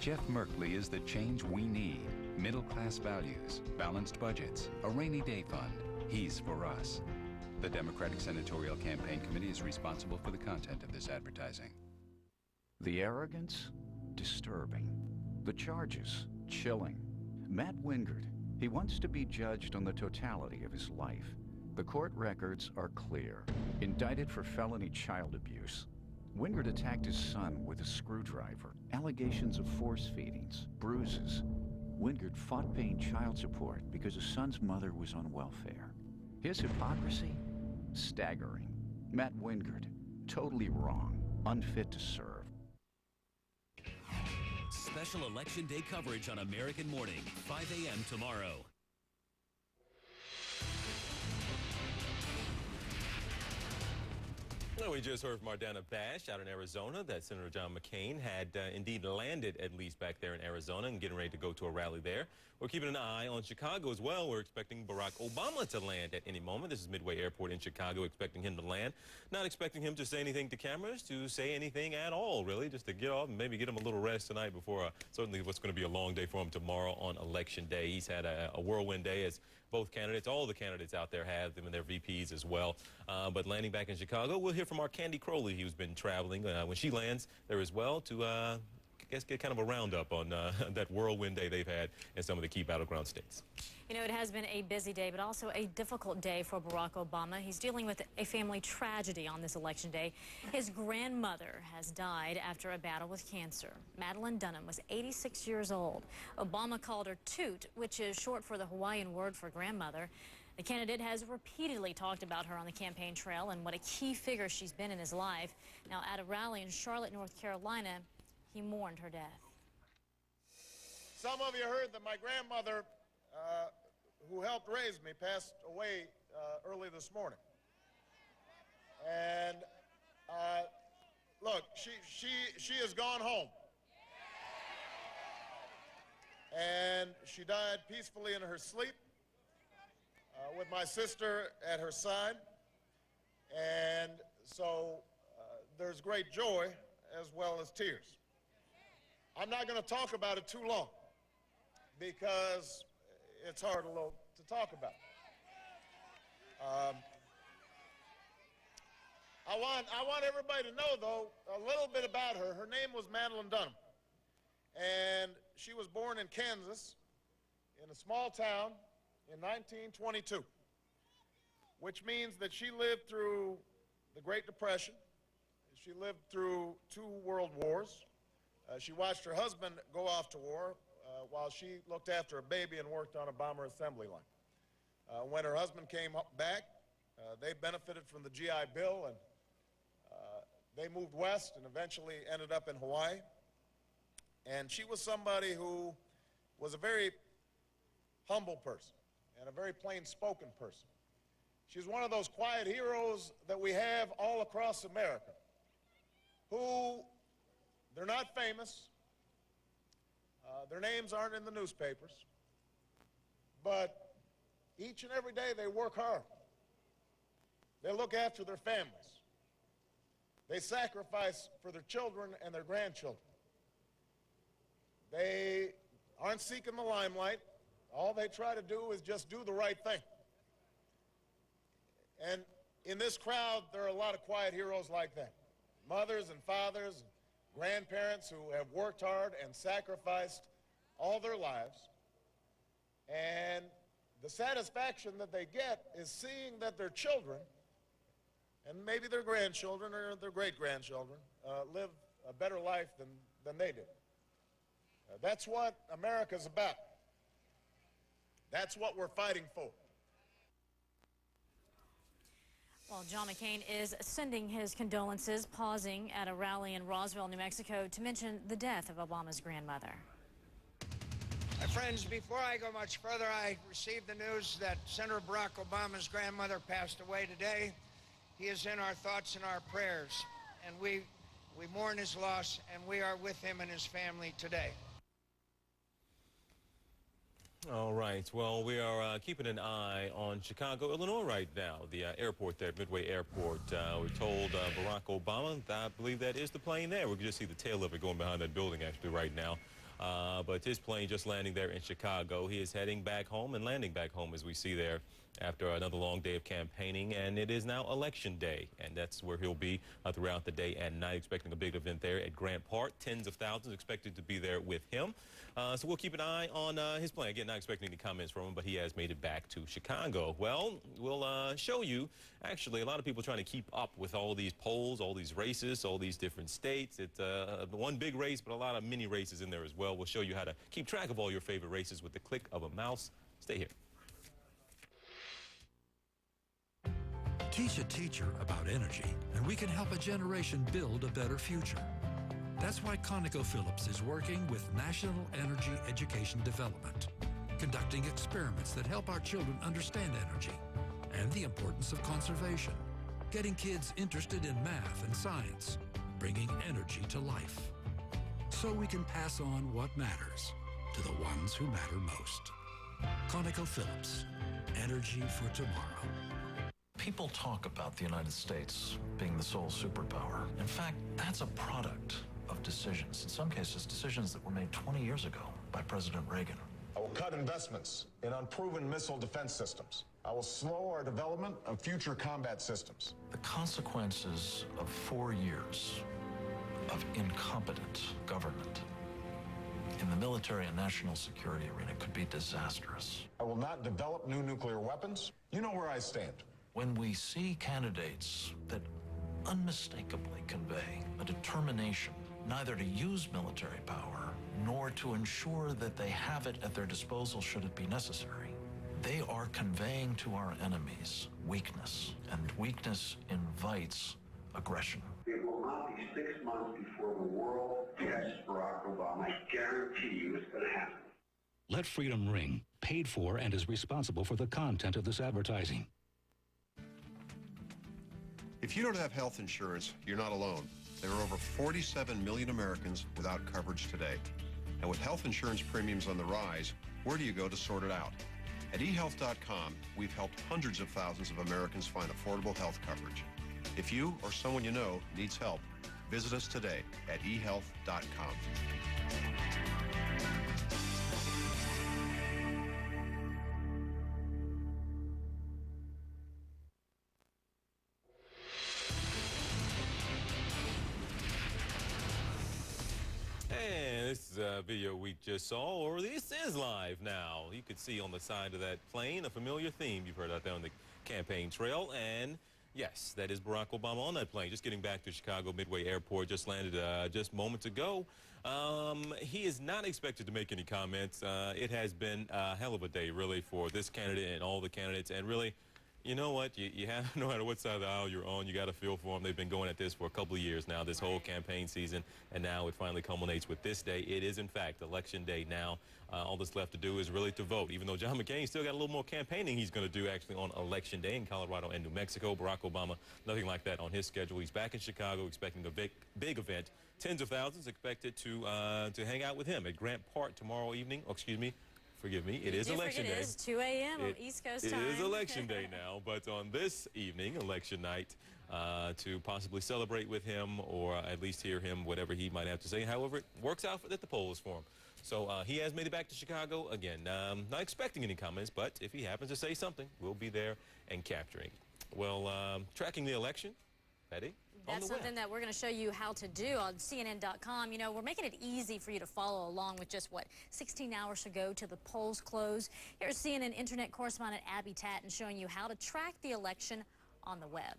Jeff Merkley is the change we need. Middle-class values, balanced budgets, a rainy day fund. He's for us. The Democratic Senatorial Campaign Committee is responsible for the content of this advertising. The arrogance? Disturbing. The charges? Chilling. Matt Wingard. He wants to be judged on the totality of his life. The court records are clear. Indicted for felony child abuse. Wingard attacked his son with a screwdriver. Allegations of force feedings, bruises. Wingard fought paying child support because his son's mother was on welfare. His hypocrisy? Staggering. Matt Wingard, totally wrong, unfit to serve. Special Election Day coverage on American Morning, 5 a.m. tomorrow. Well, we just heard from our Dana Bash out in Arizona that Senator John McCain had indeed landed, at least back there in Arizona, and getting ready to go to a rally there. We're keeping an eye on Chicago as well. We're expecting Barack Obama to land at any moment. This is Midway Airport in Chicago, expecting him to land. Not expecting him to say anything to cameras, to say anything at all, really, just to get off and maybe get him a little rest tonight before certainly what's going to be a long day for him tomorrow on Election Day. He's had a whirlwind day, as both candidates, all the candidates out there have them and their VPs as well. But landing back in Chicago, we'll hear from our Candy Crowley, who's been traveling when she lands there as well, to I guess get kind of a roundup on that whirlwind day they've had in some of the key battleground states. You know, it has been a busy day, but also a difficult day for Barack Obama. He's dealing with a family tragedy on this election day. His grandmother has died after a battle with cancer. Madeline Dunham was 86 years old. Obama called her Toot, which is short for the Hawaiian word for grandmother. The candidate has repeatedly talked about her on the campaign trail and what a key figure she's been in his life. Now, at a rally in Charlotte, North Carolina, he mourned her death. Some of you heard that my grandmother, who helped raise me, passed away early this morning. And look, she has gone home. And she died peacefully in her sleep with my sister at her side. And so there's great joy as well as tears. I'm not going to talk about it too long because it's hard to talk about. I want everybody to know, though, a little bit about her. Her name was Madeline Dunham, and she was born in Kansas in a small town in 1922, which means that she lived through the Great Depression. She lived through 2 world wars. She watched her husband go off to war while she looked after a baby and worked on a bomber assembly line. When her husband came back, they benefited from the GI Bill, and they moved west and eventually ended up in Hawaii. And she was somebody who was a very humble person and a very plain-spoken person. She's one of those quiet heroes that we have all across America who, they're not famous, their names aren't in the newspapers, but each and every day they work hard. They look after their families. They sacrifice for their children and their grandchildren. They aren't seeking the limelight. All they try to do is just do the right thing. And in this crowd, there are a lot of quiet heroes like that. Mothers and fathers, and grandparents who have worked hard and sacrificed all their lives. And the satisfaction that they get is seeing that their children, and maybe their grandchildren or their great-grandchildren, live a better life than they did. That's what America's about. That's what we're fighting for. Well, John McCain is sending his condolences, pausing at a rally in Roswell, New Mexico, to mention the death of Obama's grandmother. My friends, before I go much further, I received the news that Senator Barack Obama's grandmother passed away today. He is in our thoughts and our prayers, and we mourn his loss, and we are with him and his family today. All right. Well, we are keeping an eye on Chicago, Illinois right now, the airport there, Midway Airport. We're told Barack Obama, I believe that is the plane there. We can just see the tail of it going behind that building actually right now. But his plane just landing there in Chicago. He is heading back home and landing back home, as we see there, after another long day of campaigning. And it is now Election Day, and that's where he'll be throughout the day and night, expecting a big event there at Grant Park. Tens of thousands expected to be there with him. So we'll keep an eye on his plane. Again, not expecting any comments from him, but he has made it back to Chicago. Well, we'll show you, actually, a lot of people trying to keep up with all these polls, all these races, all these different states. It's one big race, but a lot of mini races in there as well. We'll show you how to keep track of all your favorite races with the click of a mouse. Stay here. Teach a teacher about energy, and we can help a generation build a better future. That's why ConocoPhillips is working with National Energy Education Development, conducting experiments that help our children understand energy and the importance of conservation, getting kids interested in math and science, bringing energy to life, so we can pass on what matters to the ones who matter most. ConocoPhillips, energy for tomorrow. People talk about the United States being the sole superpower. In fact, that's a product of decisions, in some cases decisions that were made 20 years ago by President Reagan. I will cut investments in unproven missile defense systems. I will slow our development of future combat systems. The consequences of 4 years of incompetent government in the military and national security arena could be disastrous. I will not develop new nuclear weapons. You know where I stand. When we see candidates that unmistakably convey a determination neither to use military power nor to ensure that they have it at their disposal should it be necessary, they are conveying to our enemies weakness, and weakness invites aggression. It will not be 6 months before the world tests Barack Obama. I guarantee you it's going to happen. Let Freedom Ring, paid for and is responsible for the content of this advertising. If you don't have health insurance, you're not alone. There are over 47 million Americans without coverage today. And with health insurance premiums on the rise, where do you go to sort it out? At eHealth.com, we've helped hundreds of thousands of Americans find affordable health coverage. If you or someone you know needs help, visit us today at eHealth.com. This is a video we just saw, or this is live now. You could see on the side of that plane a familiar theme you've heard out there on the campaign trail. And yes, that is Barack Obama on that plane. Just getting back to Chicago Midway Airport, just landed just moments ago. He is not expected to make any comments. It has been a hell of a day, really, for this candidate and all the candidates. And really, you know what? You have, no matter what side of the aisle you're on, you got to feel for them. They've been going at this for a couple of years now, this whole campaign season, and now it finally culminates with this day. It is, in fact, Election Day now. All that's left to do is really to vote, even though John McCain still got a little more campaigning he's going to do, actually, on Election Day in Colorado and New Mexico. Barack Obama, nothing like that on his schedule. He's back in Chicago, expecting a big event. Tens of thousands expected to hang out with him at Grant Park tomorrow evening. Oh, excuse me. Forgive me, it is Election Day. It is 2 a.m. on East Coast time. It is Election Day now, but on this evening, election night, to possibly celebrate with him or at least hear him, whatever he might have to say. However, it works out at the polls for him. So he has made it back to Chicago. Again, not expecting any comments, but if he happens to say something, we'll be there and capturing. Well, tracking the election, Betty? That's something that we're going to show you how to do on CNN.com. You know, we're making it easy for you to follow along with just, 16 hours to go till the polls close. Here's CNN Internet correspondent Abby Tatton showing you how to track the election on the web.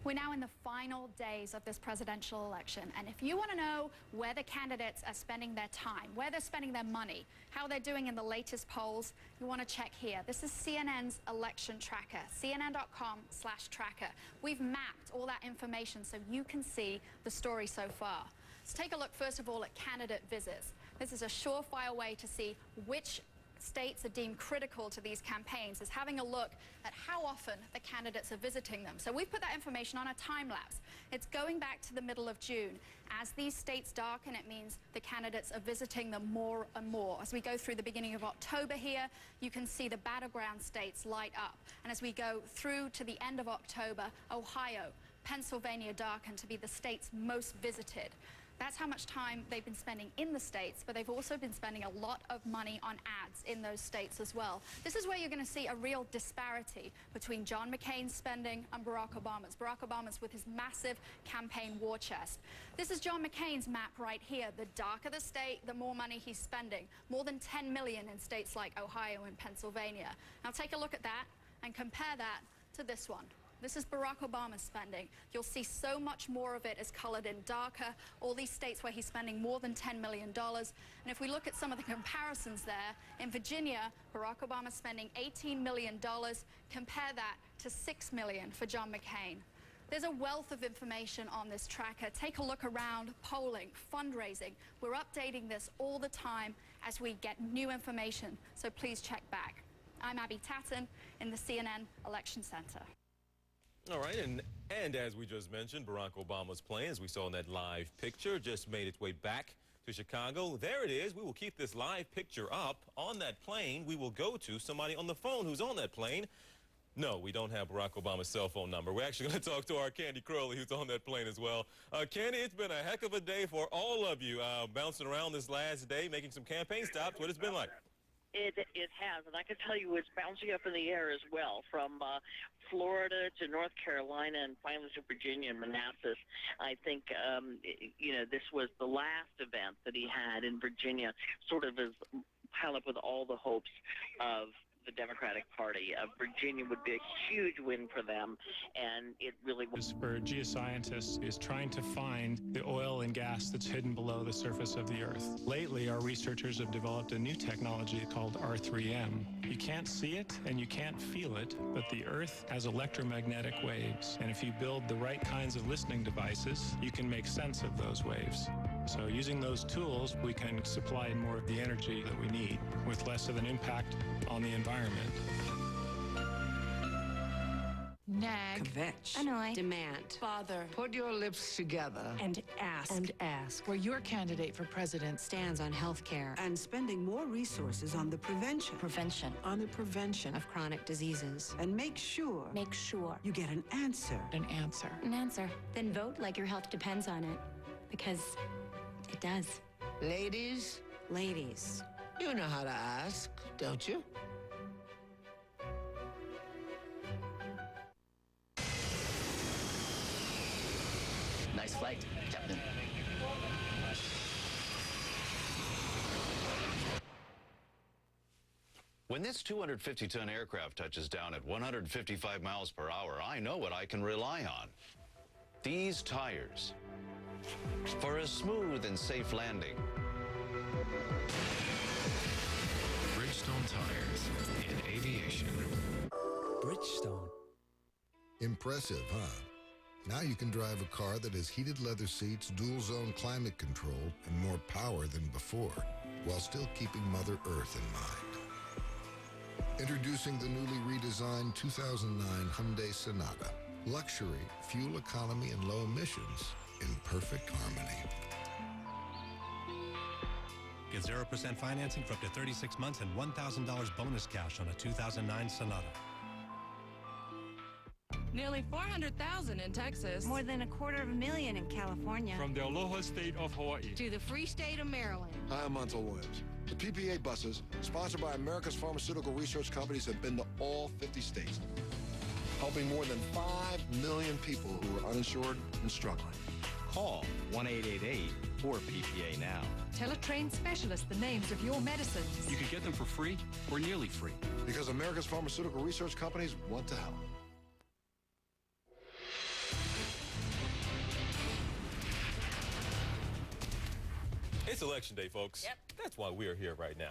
We're now in the final days of this presidential election, and if you want to know where the candidates are spending their time, where they're spending their money, how they're doing in the latest polls, you want to check here. This is CNN's election tracker, cnn.com/tracker. We've mapped all that information so you can see the story so far. Let's take a look, first of all, at candidate visits. This is a surefire way to see which states are deemed critical to these campaigns, is having a look at how often the candidates are visiting them. So we've put that information on a time lapse. It's going back to the middle of June. As these states darken, it means the candidates are visiting them more and more. As we go through the beginning of October here, you can see the battleground states light up. And as we go through to the end of October, Ohio, Pennsylvania darken to be the states most visited. That's how much time they've been spending in the states, but they've also been spending a lot of money on ads in those states as well. This is where you're going to see a real disparity between John McCain's spending and Barack Obama's. Barack Obama's with his massive campaign war chest. This is John McCain's map right here. The darker the state, the more money he's spending. More than 10 million in states like Ohio and Pennsylvania. Now take a look at that and compare that to this one. This is Barack Obama's spending. You'll see so much more of it is colored in darker. All these states where he's spending more than $10 million. And if we look at some of the comparisons there, in Virginia, Barack Obama's spending $18 million. Compare that to 6 million for John McCain. There's a wealth of information on this tracker. Take a look around polling, fundraising. We're updating this all the time as we get new information, so please check back. I'm Abby Tatton in the CNN Election Center. All right, and as we just mentioned, Barack Obama's plane, as we saw in that live picture, just made its way back to Chicago. There it is. We will keep this live picture up. On that plane, we will go to somebody on the phone who's on that plane. No, we don't have Barack Obama's cell phone number. We're actually going to talk to our Candy Crowley, who's on that plane as well. Candy, it's been a heck of a day for all of you, bouncing around this last day, making some campaign stops. What it's been like? It has, and I can tell you it's bouncing up in the air as well, from Florida to North Carolina and finally to Virginia and Manassas. I think, this was the last event that he had in Virginia, sort of as piled up with all the hopes of the Democratic Party. Virginia would be a huge win for them, and it really was. For geoscientists is trying to find the oil and gas that's hidden below the surface of the Earth. Lately, our researchers have developed a new technology called R3M. You can't see it and you can't feel it, but the Earth has electromagnetic waves, and if you build the right kinds of listening devices, you can make sense of those waves. So using those tools, we can supply more of the energy that we need with less of an impact on the environment. Nag. Kvetch. Annoy. Demand. Bother. Put your lips together. And ask. And ask. Where your candidate for president stands on health care. And spending more resources on the prevention. On the prevention of chronic diseases. And make sure. You get an answer. An answer. An answer. Then vote like your health depends on it. Because it does. Ladies. You know how to ask, don't you? Nice flight, Captain. When this 250-ton aircraft touches down at 155 miles per hour, I know what I can rely on. These tires. For a smooth and safe landing. Bridgestone tires in aviation. Bridgestone. Impressive, huh? Now you can drive a car that has heated leather seats, dual-zone climate control, and more power than before, while still keeping Mother Earth in mind. Introducing the newly redesigned 2009 Hyundai Sonata. Luxury, fuel economy, and low emissions in perfect harmony. Get 0% financing for up to 36 months and $1,000 bonus cash on a 2009 Sonata. Nearly 400,000 in Texas. More than 250,000 in California. From the Aloha State of Hawaii to the Free State of Maryland. Hi, I'm Montel Williams. The PPA buses, sponsored by America's pharmaceutical research companies, have been to all 50 states, helping more than 5 million people who are uninsured and struggling. Call 1-888-4PPA now. Tell a trained specialist the names of your medicines. You can get them for free or nearly free. Because America's pharmaceutical research companies want to help. It's Election Day, folks. Yep. That's why we're here right now.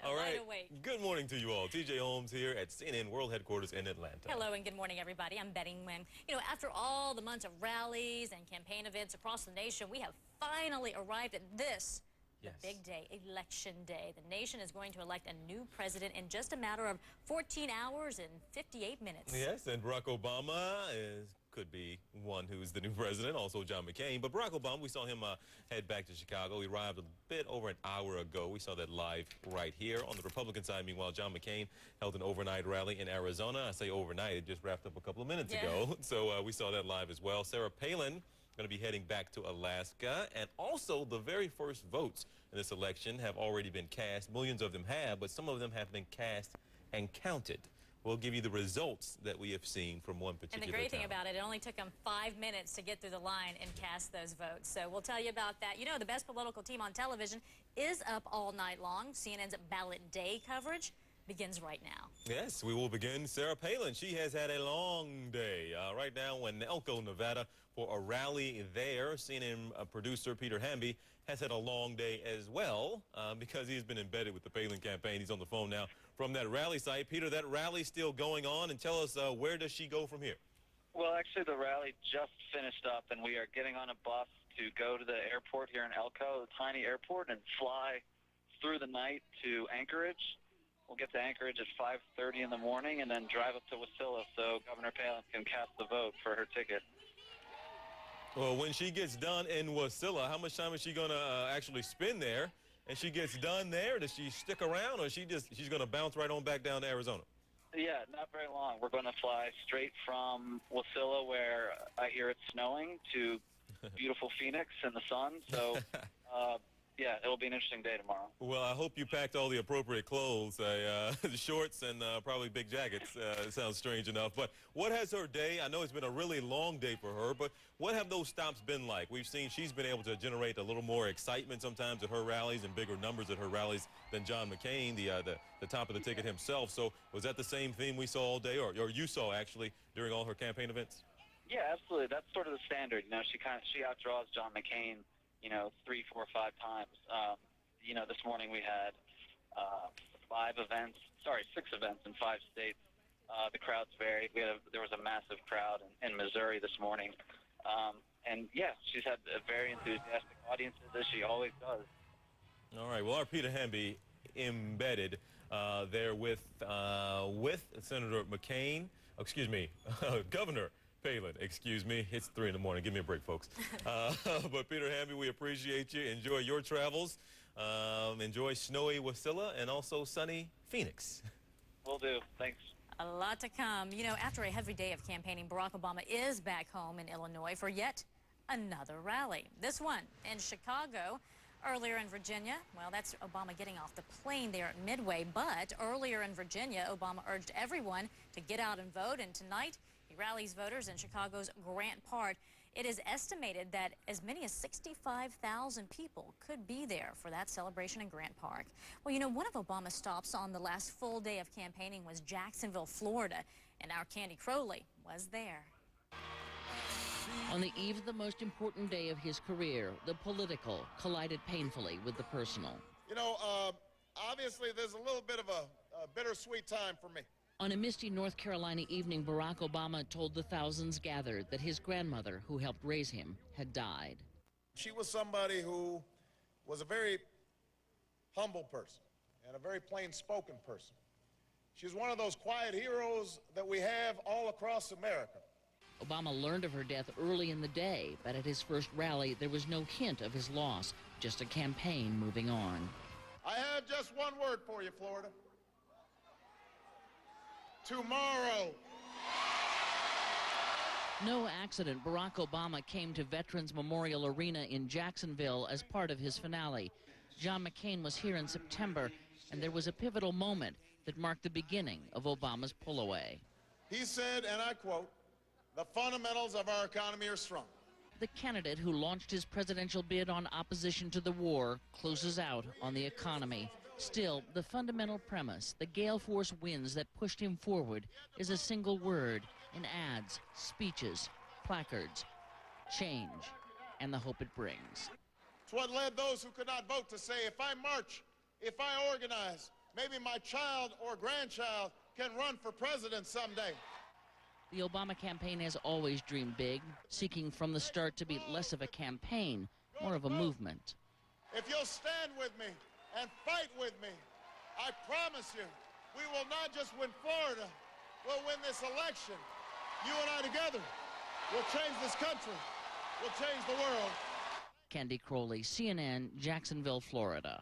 All right. Good morning to you all. TJ Holmes here at CNN World Headquarters in Atlanta. Hello and good morning, everybody. I'm betting when, after all the months of rallies and campaign events across the nation, we have finally arrived at this, the big day, Election Day. The nation is going to elect a new president in just a matter of 14 hours and 58 minutes. Yes, and Barack Obama could be one who's the new president, also John McCain. But Barack Obama, we saw him head back to Chicago. He arrived a bit over an hour ago. We saw that live right here. On the Republican side, meanwhile, John McCain held an overnight rally in Arizona. I say overnight, it just wrapped up a couple of minutes ago. So we saw that live as well. Sarah Palin going to be heading back to Alaska. And also, the very first votes in this election have already been cast. Millions of them have, but some of them have been cast and counted. We'll give you the results that we have seen from one particular And the great town. thing about it only took them 5 minutes to get through the line and cast those votes. So we'll tell you about that. The best political team on television is up all night long. CNN's Ballot Day coverage begins right now. Yes, we will begin. Sarah Palin, she has had a long day. Right now in Elko, Nevada, for a rally there. CNN producer Peter Hamby has had a long day as well because he's been embedded with the Palin campaign. He's on the phone now from that rally site. Peter, that rally's still going on, and tell us where does she go from here? Well, actually, the rally just finished up, and we are getting on a bus to go to the airport here in Elko, the tiny airport, and fly through the night to Anchorage. We'll get to Anchorage at 5:30 in the morning and then drive up to Wasilla so Governor Palin can cast the vote for her ticket. Well, when she gets done in Wasilla, how much time is she going to actually spend there? And she gets done there, does she stick around, or she's going to bounce right on back down to Arizona? Yeah, not very long. We're going to fly straight from Wasilla, where I hear it's snowing, to beautiful Phoenix in the sun. So, yeah, it'll be an interesting day tomorrow. Well, I hope you packed all the appropriate clothes, the shorts and probably big jackets. It sounds strange enough. But what has her day? I know it's been a really long day for her, but what have those stops been like? We've seen she's been able to generate a little more excitement sometimes at her rallies and bigger numbers at her rallies than John McCain, the top of the ticket himself. So was that the same theme we saw all day, or you saw actually during all her campaign events? Yeah, absolutely. That's sort of the standard. You know, she outdraws John McCain, 3, 4, 5 times. This morning we had 6 events in 5 states. The crowds varied. There was a massive crowd in Missouri this morning. And yeah, she's had very enthusiastic audiences, as she always does. All right. Well, our Peter Hamby embedded there with Senator McCain. Excuse me, Governor Palin, excuse me. It's 3 in the morning. Give me a break, folks. But Peter Hamby, we appreciate you. Enjoy your travels. Enjoy snowy Wasilla and also sunny Phoenix. Will do. Thanks. A lot to come. After a heavy day of campaigning, Barack Obama is back home in Illinois for yet another rally. This one in Chicago. Earlier in Virginia, well, that's Obama getting off the plane there at Midway. But earlier in Virginia, Obama urged everyone to get out and vote. And tonight, he rallies voters in Chicago's Grant Park. It is estimated that as many as 65,000 people could be there for that celebration in Grant Park. Well, one of Obama's stops on the last full day of campaigning was Jacksonville, Florida, and our Candy Crowley was there. On the eve of the most important day of his career, the political collided painfully with the personal. Obviously there's a little bit of a bittersweet time for me. On a misty North Carolina evening, Barack Obama told the thousands gathered that his grandmother, who helped raise him, had died. She was somebody who was a very humble person and a very plain-spoken person. She was one of those quiet heroes that we have all across America. Obama learned of her death early in the day, but at his first rally, there was no hint of his loss, just a campaign moving on. I have just one word for you, Florida. Tomorrow. No accident, Barack Obama came to Veterans Memorial Arena in Jacksonville as part of his finale. John McCain was here in September, and there was a pivotal moment that marked the beginning of Obama's pull away. He said, and I quote, "The fundamentals of our economy are strong." The candidate who launched his presidential bid on opposition to the war closes out on the economy. Still, the fundamental premise, the gale force winds that pushed him forward, is a single word in ads, speeches, placards: change, and the hope it brings. It's what led those who could not vote to say, if I march, if I organize, maybe my child or grandchild can run for president someday. The Obama campaign has always dreamed big, seeking from the start to be less of a campaign, more of a movement. If you'll stand with me and fight with me, I promise you, we will not just win Florida, we'll win this election. You and I together will change this country, we'll change the world. Candy Crowley, CNN, Jacksonville, Florida.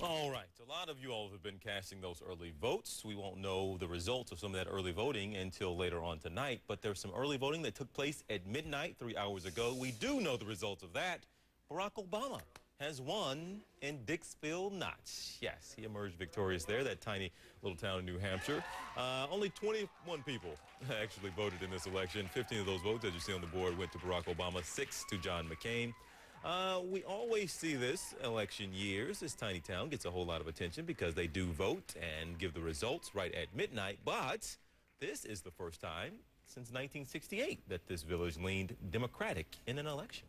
All right, a lot of you all have been casting those early votes. We won't know the results of some of that early voting until later on tonight, but there's some early voting that took place at midnight 3 hours ago. We do know the results of that. Barack Obama has won in Dixville Notch. Yes, he emerged victorious there, that tiny little town in New Hampshire. Only 21 people actually voted in this election. 15 of those votes, as you see on the board, went to Barack Obama, 6 to John McCain. We always see this election years. This tiny town gets a whole lot of attention because they do vote and give the results right at midnight. But this is the first time since 1968 that this village leaned Democratic in an election.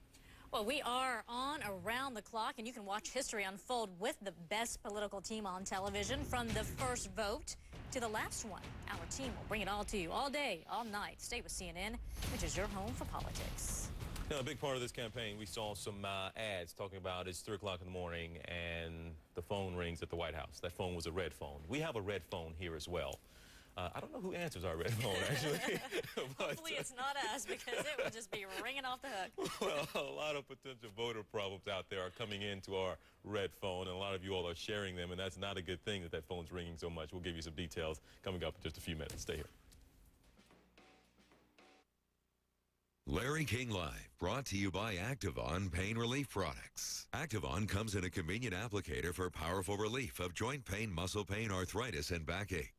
Well, we are on around the clock, and you can watch history unfold with the best political team on television from the first vote to the last one. Our team will bring it all to you all day, all night. Stay with CNN, which is your home for politics. You know, a big part of this campaign, we saw some ads talking about it's 3 o'clock in the morning and the phone rings at the White House. That phone was a red phone. We have a red phone here as well. I don't know who answers our red phone, actually. But, hopefully it's not us, because it would just be ringing off the hook. Well, a lot of potential voter problems out there are coming into our red phone, and a lot of you all are sharing them, and that's not a good thing that that phone's ringing so much. We'll give you some details coming up in just a few minutes. Stay here. Larry King Live, brought to you by Activon Pain Relief Products. Activon comes in a convenient applicator for powerful relief of joint pain, muscle pain, arthritis, and backache.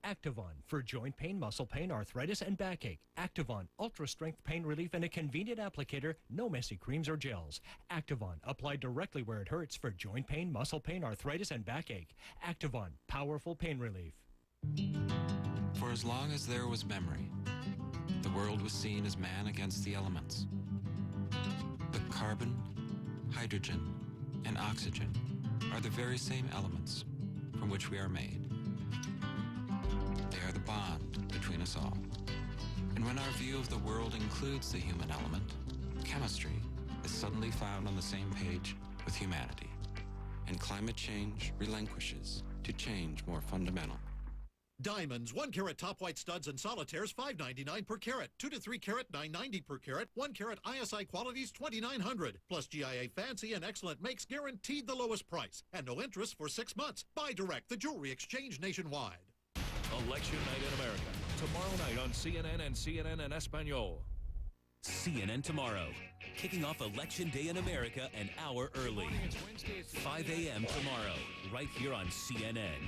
Activon for joint pain, muscle pain, arthritis, and backache. Activon, ultra-strength pain relief in a convenient applicator, no messy creams or gels. Activon, applied directly where it hurts for joint pain, muscle pain, arthritis, and backache. Activon, powerful pain relief. For as long as there was memory, the world was seen as man against the elements. But carbon, hydrogen, and oxygen are the very same elements from which we are made. They are the bond between us all. And when our view of the world includes the human element, chemistry is suddenly found on the same page with humanity. And climate change relinquishes to change more fundamental. Diamonds, 1 carat top white studs and solitaires, $5.99 per carat. 2 to 3 carat, $9.90 per carat. 1 carat ISI qualities, $2,900. Plus GIA fancy and excellent makes guaranteed the lowest price. And no interest for 6 months. Buy direct, the jewelry exchange nationwide. Election night in America. Tomorrow night on CNN and CNN in Espanol. CNN Tomorrow. Kicking off Election Day in America an hour early. 5 a.m. tomorrow. Right here on CNN.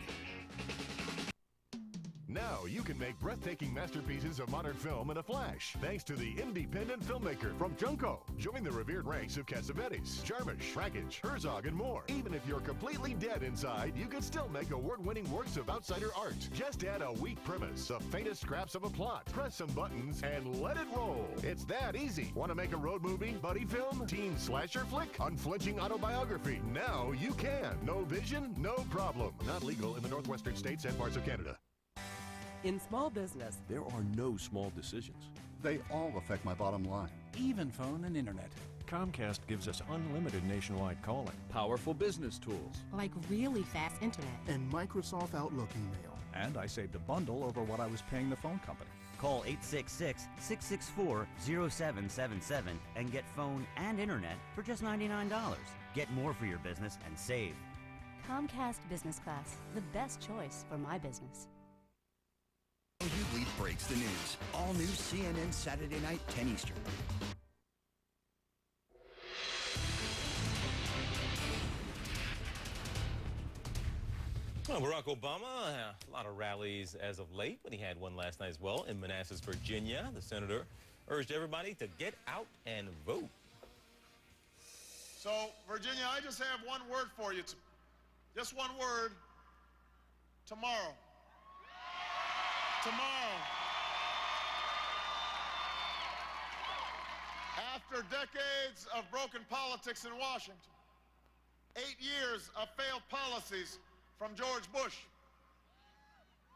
Now you can make breathtaking masterpieces of modern film in a flash, thanks to the independent filmmaker from Junko. Join the revered ranks of Cassavetes, Jarmusch, Rakic, Herzog, and more. Even if you're completely dead inside, you can still make award-winning works of outsider art. Just add a weak premise, the faintest scraps of a plot, press some buttons, and let it roll. It's that easy. Want to make a road movie, buddy film, teen slasher flick, unflinching autobiography? Now you can. No vision, no problem. Not legal in the northwestern states and parts of Canada. In small business, there are no small decisions. They all affect my bottom line. Even phone and internet. Comcast gives us unlimited nationwide calling, powerful business tools, like really fast internet, and Microsoft Outlook email. And I saved a bundle over what I was paying the phone company. Call 866-664-0777 and get phone and internet for just $99. Get more for your business and save. Comcast Business Class, the best choice for my business. You Bleed breaks the news. All new CNN Saturday night, 10 Eastern. Well, Barack Obama, a lot of rallies as of late, but he had one last night as well in Manassas, Virginia. The senator urged everybody to get out and vote. So, Virginia, I just have one word for you. Just one word. Tomorrow. Tomorrow. After decades of broken politics in Washington, 8 years of failed policies from George Bush,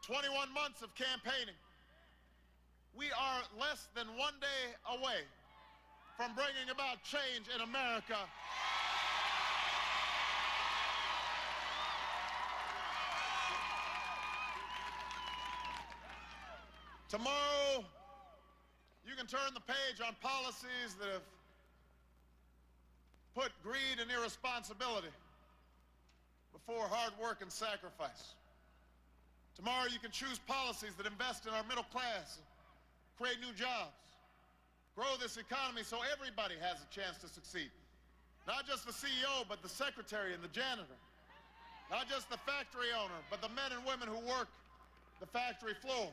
21 months of campaigning, we are less than 1 day away from bringing about change in America. Tomorrow, you can turn the page on policies that have put greed and irresponsibility before hard work and sacrifice. Tomorrow, you can choose policies that invest in our middle class, create new jobs, grow this economy so everybody has a chance to succeed. Not just the CEO, but the secretary and the janitor. Not just the factory owner, but the men and women who work the factory floors.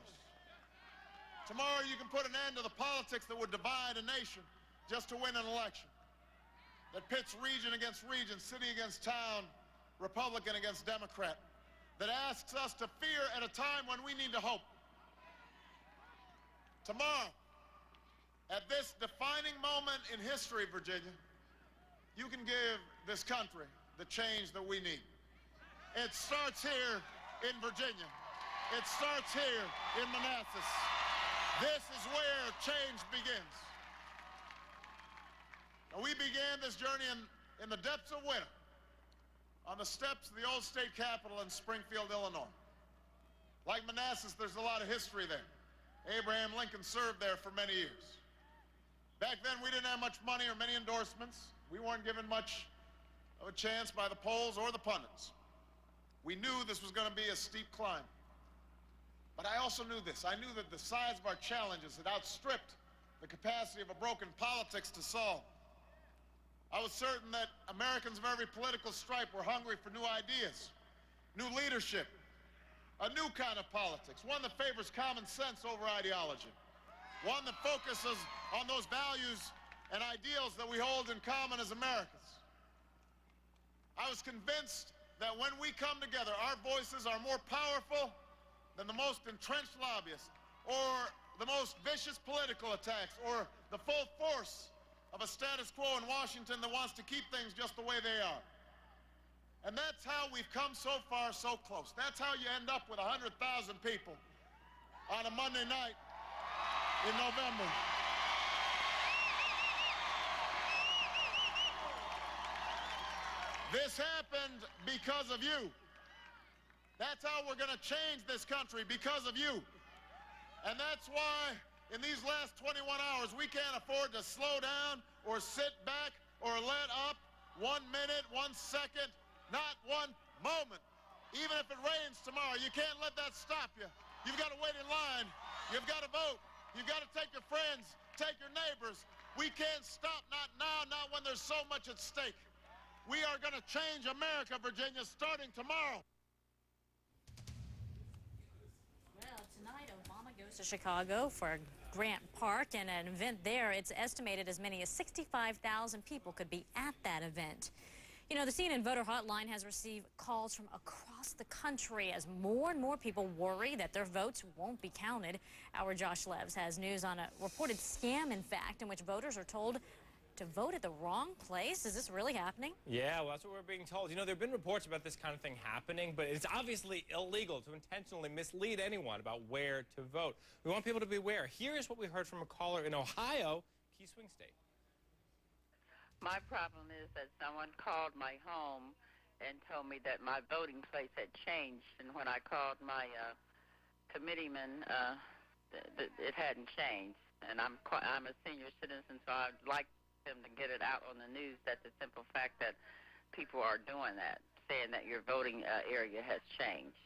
Tomorrow you can put an end to the politics that would divide a nation just to win an election, that pits region against region, city against town, Republican against Democrat, that asks us to fear at a time when we need to hope. Tomorrow, at this defining moment in history, Virginia, you can give this country the change that we need. It starts here in Virginia. It starts here in Manassas. This is where change begins. Now, we began this journey in the depths of winter on the steps of the old state capitol in Springfield, Illinois. Like Manassas, there's a lot of history there. Abraham Lincoln served there for many years. Back then, we didn't have much money or many endorsements. We weren't given much of a chance by the polls or the pundits. We knew this was going to be a steep climb. But I also knew this. I knew that the size of our challenges had outstripped the capacity of a broken politics to solve. I was certain that Americans of every political stripe were hungry for new ideas, new leadership, a new kind of politics, one that favors common sense over ideology, one that focuses on those values and ideals that we hold in common as Americans. I was convinced that when we come together, our voices are more powerful than the most entrenched lobbyists or the most vicious political attacks or the full force of a status quo in Washington that wants to keep things just the way they are. And that's how we've come so far, so close. That's how you end up with 100,000 people on a Monday night in November. This happened because of you. That's how we're going to change this country, because of you. And that's why in these last 21 hours, we can't afford to slow down or sit back or let up 1 minute, 1 second, not one moment. Even if it rains tomorrow, you can't let that stop you. You've got to wait in line. You've got to vote. You've got to take your friends, take your neighbors. We can't stop, not now, not when there's so much at stake. We are going to change America, Virginia, starting tomorrow. Well, tonight, Obama goes to Chicago for Grant Park and an event there. It's estimated as many as 65,000 people could be at that event. You know, the CNN Voter Hotline has received calls from across the country as more and more people worry that their votes won't be counted. Our Josh Levs has news on a reported scam, in fact, in which voters are told to vote at the wrong place. Is this really happening? Yeah, well, that's what we're being told. You know, there have been reports about this kind of thing happening, but it's obviously illegal to intentionally mislead anyone about where to vote. We want people to be aware. Here is what we heard from a caller in Ohio, key swing state. My problem is that someone called my home and told me that my voting place had changed, and when I called my committeeman, it hadn't changed. And I'm a senior citizen, so I'd like them to get it out on the news that the simple fact that people are doing that, saying that your voting area has changed.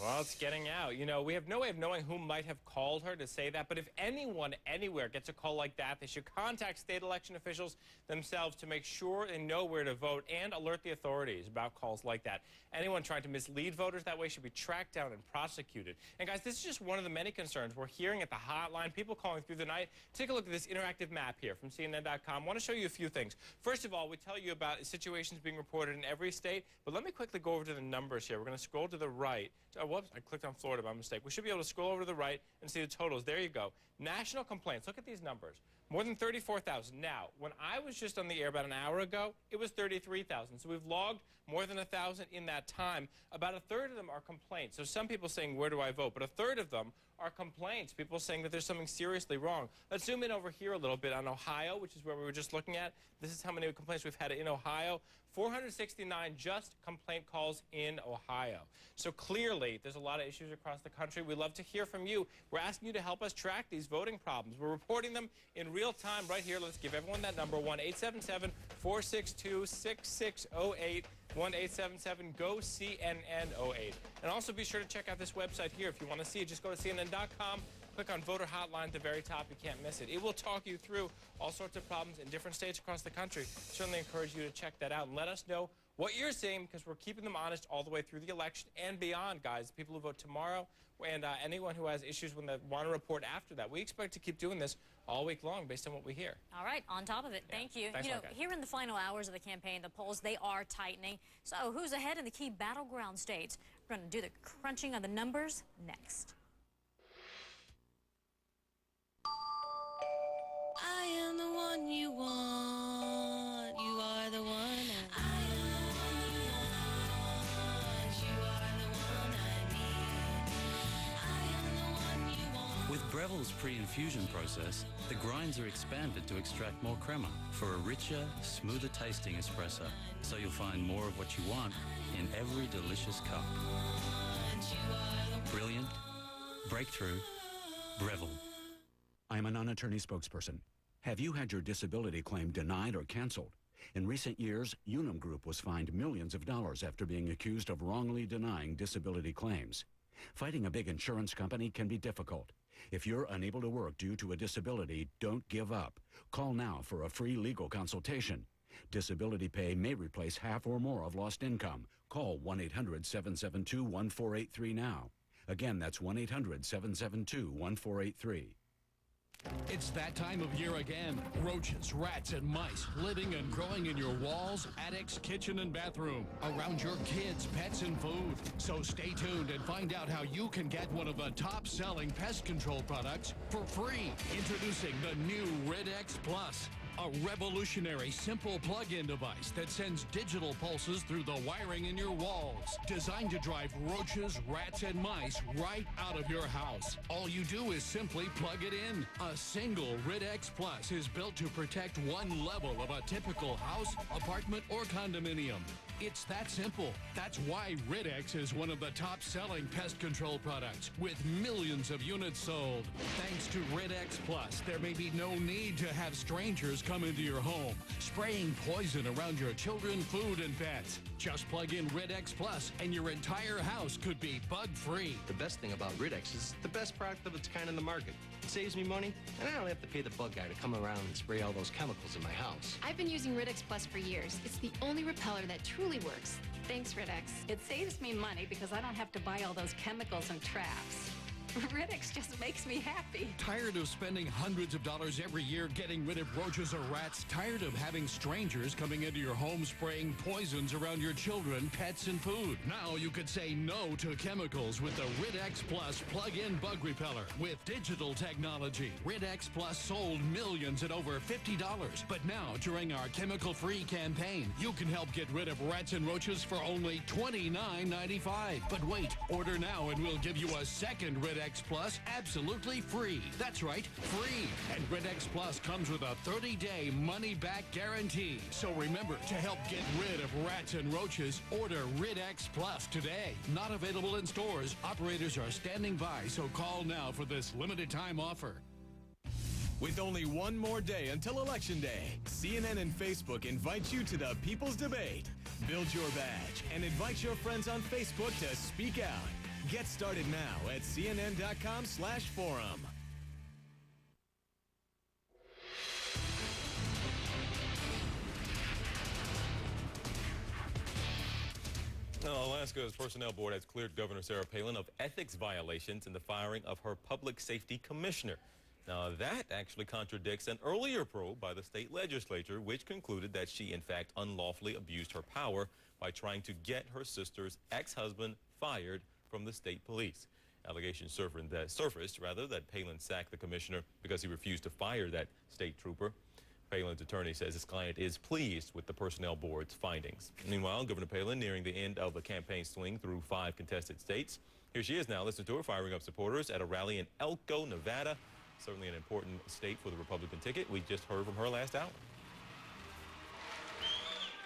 Well, it's getting out. You know, we have no way of knowing who might have called her to say that, but if anyone anywhere gets a call like that, they should contact state election officials themselves to make sure they know where to vote and alert the authorities about calls like that. Anyone trying to mislead voters that way should be tracked down and prosecuted. And guys, this is just one of the many concerns we're hearing at the hotline, people calling through the night. Take a look at this interactive map here from CNN.com. I want to show you a few things. First of all, we tell you about situations being reported in every state, but let me quickly go over to the numbers here. We're going to scroll to the right. Whoops, I clicked on Florida by mistake. We should be able to scroll over to the right and see the totals. There you go. National complaints. Look at these numbers. More than 34,000. Now, when I was just on the air about an hour ago, it was 33,000. So we've logged more than 1,000 in that time. About a third of them are complaints. So some people saying, where do I vote? But a third of them are complaints. People saying that there's something seriously wrong. Let's zoom in over here a little bit on Ohio, which is where we were just looking at. This is how many complaints we've had in Ohio. 469 just complaint calls in Ohio. So clearly, there's a lot of issues across the country. We'd love to hear from you. We're asking you to help us track these voting problems. We're reporting them in real time right here. Let's give everyone that number, 1-877-462-6608. 1-877-GO-CNN08. And also be sure to check out this website here. If you want to see it, just go to CNN.com. Click on Voter Hotline at the very top. You can't miss it. It will talk you through all sorts of problems in different states across the country. Certainly encourage you to check that out and let us know what you're seeing, because we're keeping them honest all the way through the election and beyond, guys. People who vote tomorrow and anyone who has issues when they want to report after that. We expect to keep doing this all week long based on what we hear. All right, on top of it. Yeah. Thank you. Thanks you know, here in the final hours of the campaign, the polls, they are tightening. So who's ahead in the key battleground states? We're going to do the crunching of the numbers next. I am the one you want. Revel's pre-infusion process, the grinds are expanded to extract more crema for a richer, smoother tasting espresso, so you'll find more of what you want in every delicious cup. Brilliant, breakthrough, Revel. I'm a non-attorney spokesperson. Have you had your disability claim denied or canceled? In recent years, Unum Group was fined millions of dollars after being accused of wrongly denying disability claims. Fighting a big insurance company can be difficult. If you're unable to work due to a disability, don't give up. Call now for a free legal consultation. Disability pay may replace half or more of lost income. Call 1-800-772-1483 now. Again, that's 1-800-772-1483. It's that time of year again. Roaches, rats, and mice living and growing in your walls, attics, kitchen, and bathroom, around your kids, pets, and food. So stay tuned and find out how you can get one of the top-selling pest control products for free. Introducing the new Rid-X Plus. A revolutionary, simple plug-in device that sends digital pulses through the wiring in your walls. Designed to drive roaches, rats, and mice right out of your house. All you do is simply plug it in. A single Rid-X Plus is built to protect one level of a typical house, apartment, or condominium. It's that simple. That's why Rid-X is one of the top-selling pest control products, with millions of units sold. Thanks to Rid-X Plus, there may be no need to have strangers come into your home, spraying poison around your children, food, and pets. Just plug in Rid-X Plus, and your entire house could be bug-free. The best thing about Rid-X is the best product of its kind in the market. It saves me money, and I don't have to pay the bug guy to come around and spray all those chemicals in my house. I've been using Rid-X Plus for years. It's the only repeller that truly works. Thanks, Rid-X. It saves me money because I don't have to buy all those chemicals and traps. Rid-X just makes me happy. Tired of spending hundreds of dollars every year getting rid of roaches or rats? Tired of having strangers coming into your home spraying poisons around your children, pets, and food? Now you could say no to chemicals with the Rid-X Plus plug-in bug repeller with digital technology. Rid-X Plus sold millions at over $50. But now, during our chemical-free campaign, you can help get rid of rats and roaches for only $29.95. But wait, order now and we'll give you a second Rid-X Plus absolutely free. That's right, free. And Rid-X Plus comes with a 30-day money-back guarantee. So remember, to help get rid of rats and roaches, order Rid-X Plus today. Not available in stores. Operators are standing by, so call now for this limited-time offer. With only one more day until Election Day, CNN and Facebook invite you to the People's Debate. Build your badge and invite your friends on Facebook to speak out. Get started now at cnn.com/forum. Alaska's Personnel Board has cleared Governor Sarah Palin of ethics violations in the firing of her public safety commissioner. Now, that actually contradicts an earlier probe by the state legislature, which concluded that she, in fact, unlawfully abused her power by trying to get her sister's ex-husband fired from the state police. Allegations surfaced that Palin sacked the commissioner because he refused to fire that state trooper. Palin's attorney says his client is pleased with the Personnel Board's findings. Meanwhile, Governor Palin nearing the end of the campaign swing through 5 contested states. Here she is now. Listen to her firing up supporters at a rally in Elko, Nevada. Certainly an important state for the Republican ticket. We just heard from her last hour.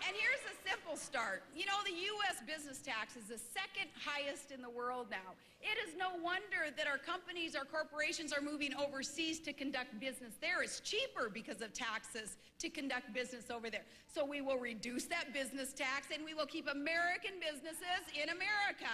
And here's a simple start. You know, the U.S. business tax is the second highest in the world now. It is no wonder that our companies, our corporations are moving overseas to conduct business there. It's cheaper because of taxes to conduct business over there. So we will reduce that business tax and we will keep American businesses in America.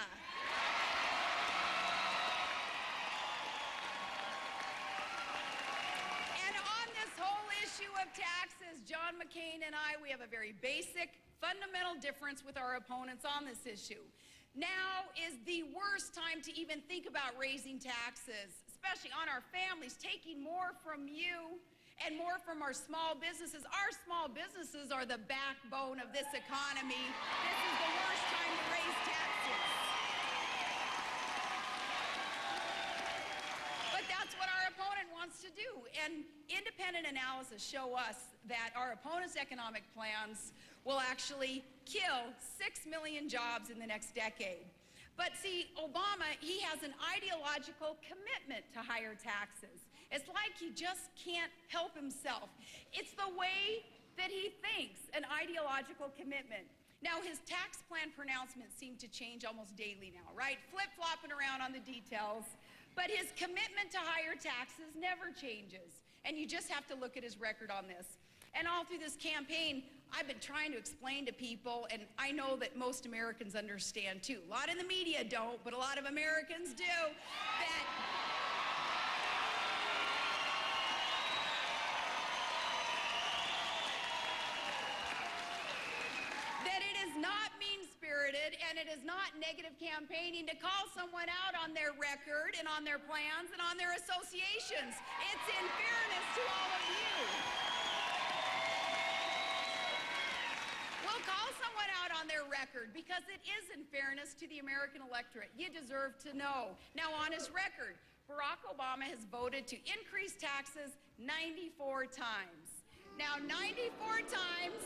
Of taxes, John McCain and I, we have a very basic, fundamental difference with our opponents on this issue. Now is the worst time to even think about raising taxes, especially on our families, taking more from you and more from our small businesses. Our small businesses are the backbone of this economy. This is the worst time to raise taxes. But that's what our opponent wants to do. And independent analysis show us that our opponent's economic plans will actually kill 6 million jobs in the next decade. But see, Obama, he has an ideological commitment to higher taxes. It's like he just can't help himself. It's the way that he thinks, an ideological commitment. Now, his tax plan pronouncements seem to change almost daily now, right? Flip-flopping around on the details. But his commitment to higher taxes never changes. And you just have to look at his record on this. And all through this campaign, I've been trying to explain to people, and I know that most Americans understand too. A lot in the media don't, but a lot of Americans do, that it is not mean-spirited and it is not negative campaigning to call someone out on their record and on their plans and on their associations. It's in fairness to all of you. We'll call someone out on their record because it is in fairness to the American electorate. You deserve to know. Now, on his record, Barack Obama has voted to increase taxes 94 times. Now, 94 times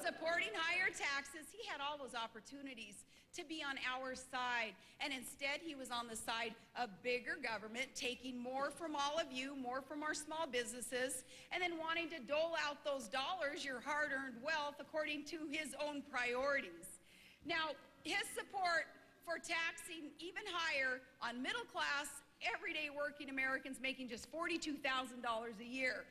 supporting higher taxes, he had all those opportunities to be on our side. And instead, he was on the side of bigger government, taking more from all of you, more from our small businesses, and then wanting to dole out those dollars, your hard-earned wealth, according to his own priorities. Now, his support for taxing even higher on middle-class, everyday working Americans making just $42,000 a year.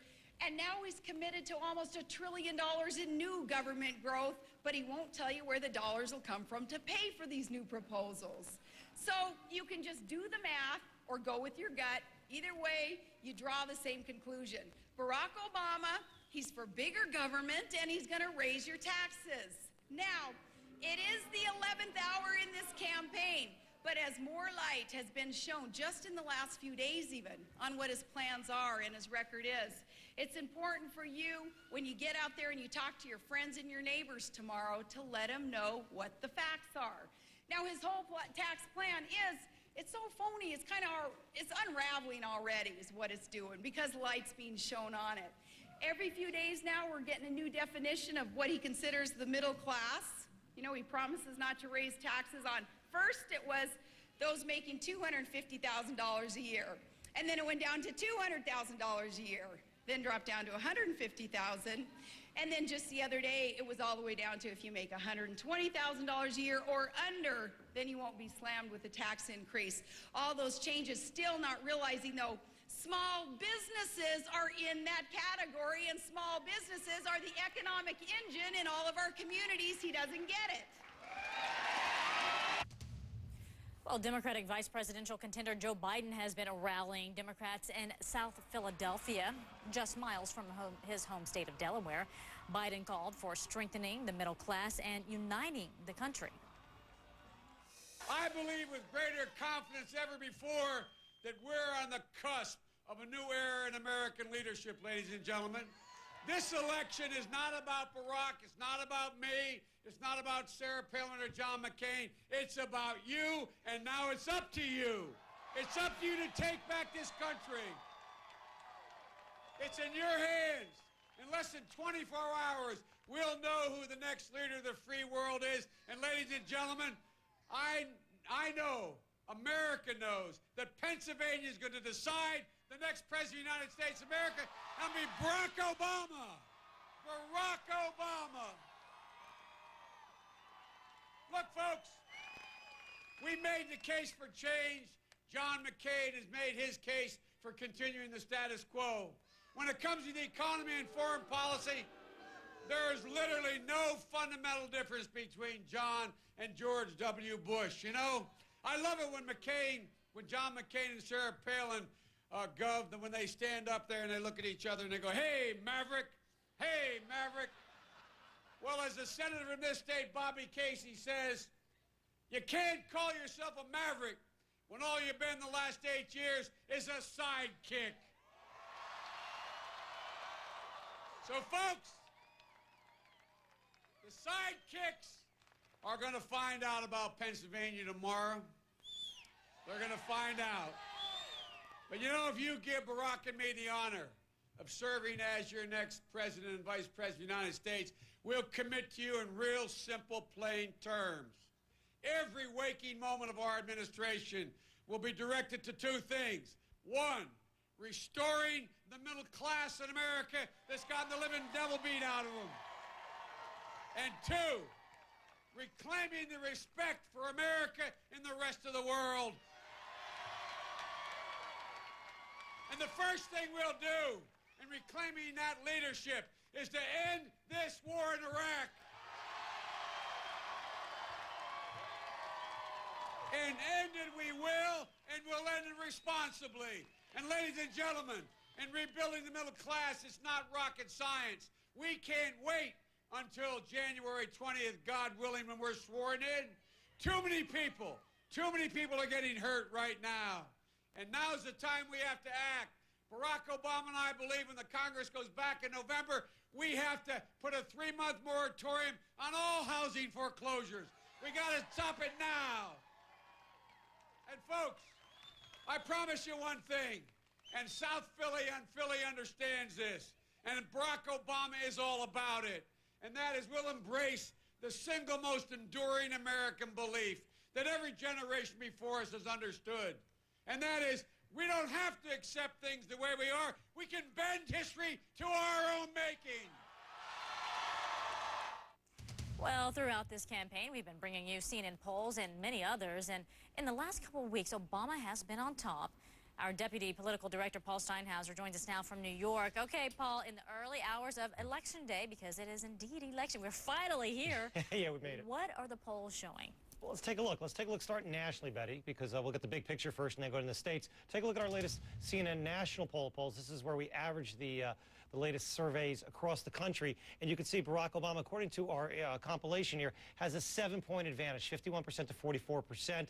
And now he's committed to almost $1 trillion in new government growth, but he won't tell you where the dollars will come from to pay for these new proposals. So you can just do the math or go with your gut. Either way, you draw the same conclusion. Barack Obama, he's for bigger government and he's going to raise your taxes. Now, it is the 11th hour in this campaign, but as more light has been shown just in the last few days even on what his plans are and his record is, it's important for you, when you get out there and you talk to your friends and your neighbors tomorrow, to let them know what the facts are. Now, his whole tax plan it's so phony, it's unraveling already is what it's doing because light's being shown on it. Every few days now, we're getting a new definition of what he considers the middle class. You know, he promises not to raise taxes on, first it was those making $250,000 a year, and then it went down to $200,000 a year. Then dropped down to $150,000, and then just the other day, it was all the way down to if you make $120,000 a year or under, then you won't be slammed with a tax increase. All those changes, still not realizing though, small businesses are in that category, and small businesses are the economic engine in all of our communities. He doesn't get it. Well, Democratic vice presidential contender Joe Biden has been rallying Democrats in South Philadelphia, just miles from his home state of Delaware. Biden called for strengthening the middle class and uniting the country. I believe with greater confidence ever before that we're on the cusp of a new era in American leadership, ladies and gentlemen. This election is not about Barack, it's not about me, it's not about Sarah Palin or John McCain. It's about you, and now it's up to you. It's up to you to take back this country. It's in your hands. In less than 24 hours, we'll know who the next leader of the free world is. And ladies and gentlemen, I know, America knows, that Pennsylvania is going to decide the next president of the United States of America. That'll be Barack Obama. Barack Obama. Look, folks, we made the case for change. John McCain has made his case for continuing the status quo. When it comes to the economy and foreign policy, there is literally no fundamental difference between John and George W. Bush. You know, I love it when John McCain and Sarah Palin when they stand up there and they look at each other and they go, "Hey, Maverick, hey, Maverick." Well, as the senator from this state, Bobby Casey, says, you can't call yourself a maverick when all you've been the last 8 years is a sidekick. So, folks, the sidekicks are going to find out about Pennsylvania tomorrow. They're going to find out. But you know, if you give Barack and me the honor of serving as your next president and vice president of the United States, we'll commit to you in real simple, plain terms. every waking moment of our administration will be directed to two things. One, restoring the middle class in America that's gotten the living devil beat out of them. And two, reclaiming the respect for America in the rest of the world. And the first thing we'll do in reclaiming that leadership is to end this war in Iraq. And end it we will, and we'll end it responsibly. And ladies and gentlemen, in rebuilding the middle class, it's not rocket science. We can't wait until January 20th, God willing, when we're sworn in. Too many people are getting hurt right now. And now's the time we have to act. Barack Obama and I believe when the Congress goes back in November, we have to put a 3-month moratorium on all housing foreclosures. We got to stop it now. And folks, I promise you one thing, and South Philly and Philly understands this, and Barack Obama is all about it. And that is we'll embrace the single most enduring American belief that every generation before us has understood. And that is we don't have to accept things the way we are. We can bend history to our own making. Well, throughout this campaign, we've been bringing you CNN polls and many others. And in the last couple of weeks, Obama has been on top. Our Deputy Political Director, Paul Steinhauser, joins us now from New York. Okay, Paul, in the early hours of Election Day, because it is indeed election, we're finally here. Yeah, we made it. What are the polls showing? Well, let's take a look. Let's take a look starting nationally, Betty, because we'll get the big picture first and then go to the states. Take a look at our latest CNN national polls. This is where we average the latest surveys across the country. And you can see Barack Obama, according to our compilation here, has a 7-point advantage, 51% to 44%.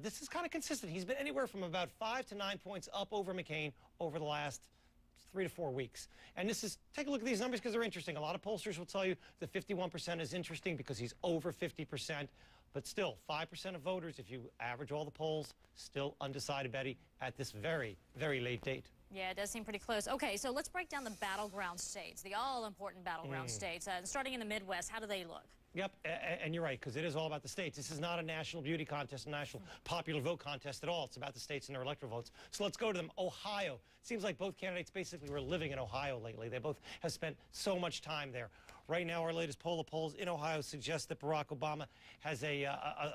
This is kind of consistent. He's been anywhere from about 5 to 9 points up over McCain over the last 3 to 4 weeks. And this is, take a look at these numbers because they're interesting. A lot of pollsters will tell you the 51% is interesting because he's over 50%. But still, 5% of voters, if you average all the polls, still undecided, Betty, at this very, very late date. Yeah, it does seem pretty close. Okay, so let's break down the battleground states, the all-important battleground states. Starting in the Midwest, how do they look? Yep, and you're right, because it is all about the states. This is not a national beauty contest, a national popular vote contest at all. It's about the states and their electoral votes. So let's go to them. Ohio. It seems like both candidates basically were living in Ohio lately. They both have spent so much time there. Right now, our latest poll of polls in Ohio suggests that Barack Obama has a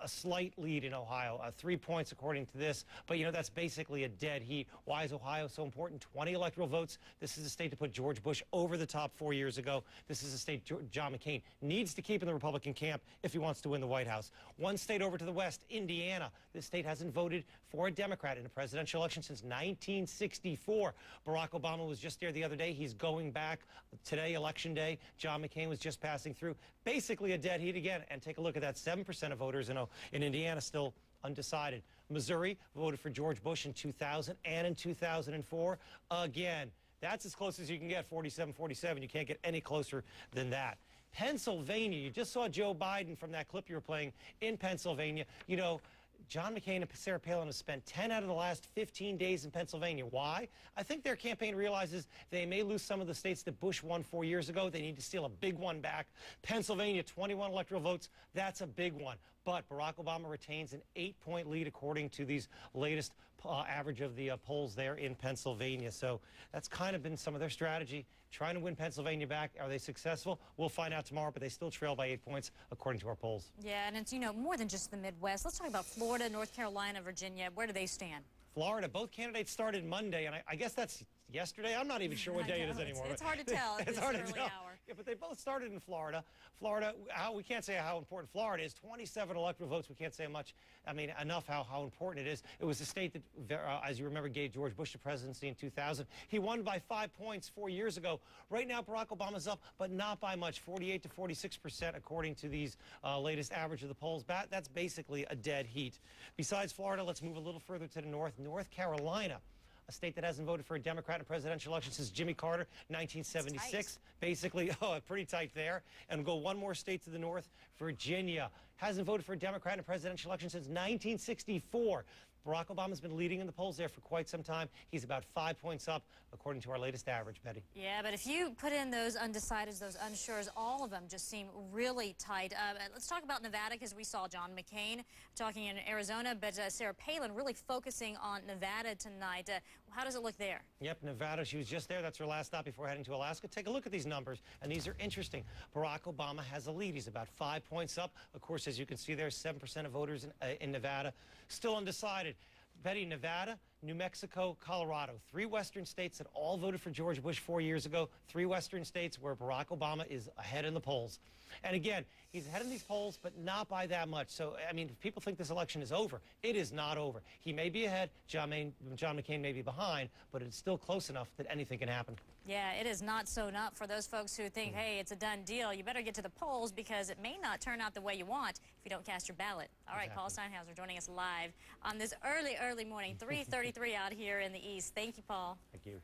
slight lead in Ohio, 3 points according to this. But, you know, that's basically a dead heat. Why is Ohio so important? 20 electoral votes. This is a state to put George Bush over the top 4 years ago. This is a state John McCain needs to keep in the Republican camp if he wants to win the White House. One state over to the west, Indiana. This state hasn't voted for a Democrat in a presidential election since 1964. Barack Obama was just there the other day. He's going back today, Election Day. John McCain was just passing through. Basically a dead heat again. And take a look at that. 7% of voters in Indiana still undecided. Missouri voted for George Bush in 2000 and in 2004. Again, that's as close as you can get, 47-47. You can't get any closer than that. Pennsylvania, you just saw Joe Biden from that clip you were playing in Pennsylvania. You know, John McCain and Sarah Palin have spent 10 out of the last 15 days in Pennsylvania. Why? I think their campaign realizes they may lose some of the states that Bush won 4 years ago. They need to steal a big one back. Pennsylvania, 21 electoral votes. That's a big one. But Barack Obama retains an 8-point lead according to these latest average of the polls there in Pennsylvania. So that's kind of been some of their strategy, trying to win Pennsylvania back. Are they successful? We'll find out tomorrow, but they still trail by 8 points according to our polls. Yeah, and it's, you know, more than just the Midwest. Let's talk about Florida, North Carolina, Virginia. Where do they stand? Florida, both candidates started Monday, and I guess that's yesterday. I'm not even sure what day it is anymore. It's hard to tell at this early hour. Yeah, but they both started in Florida. Florida, we can't say how important Florida is. 27 electoral votes. We can't say much. I mean, enough how important it is. It was a state that, as you remember, gave George Bush the presidency in 2000. He won by 5 points 4 years ago. Right now, Barack Obama's up, but not by much, 48 to 46% according to these latest average of the polls. That's basically a dead heat. Besides Florida, let's move a little further to the north. North Carolina, a state that hasn't voted for a Democrat in a presidential election since Jimmy Carter, 1976. Basically, pretty tight there. And we'll go one more state to the north, Virginia. Hasn't voted for a Democrat in a presidential election since 1964. Barack Obama's been leading in the polls there for quite some time. He's about 5 points up, according to our latest average, Betty. Yeah, but if you put in those undecideds, those unsures, all of them just seem really tight. Let's talk about Nevada, because we saw John McCain talking in Arizona, but Sarah Palin really focusing on Nevada tonight. How does it look there? Yep, Nevada. She was just there. That's her last stop before heading to Alaska. Take a look at these numbers, and these are interesting. Barack Obama has a lead. He's about 5 points up. Of course, as you can see there, 7% of voters in Nevada still undecided. Betty, Nevada, New Mexico, Colorado, 3 western states that all voted for George Bush 4 years ago, 3 western states where Barack Obama is ahead in the polls. And again, he's ahead in these polls, but not by that much. So, I mean, if people think this election is over, it is not over. He may be ahead, John McCain may be behind, but it's still close enough that anything can happen. Yeah, it is not so not for those folks who think, hey, it's a done deal. You better get to the polls because it may not turn out the way you want if you don't cast your ballot. All right, Paul Steinhauser joining us live on this early morning, 3:33 out here in the East. Thank you, Paul. Thank you.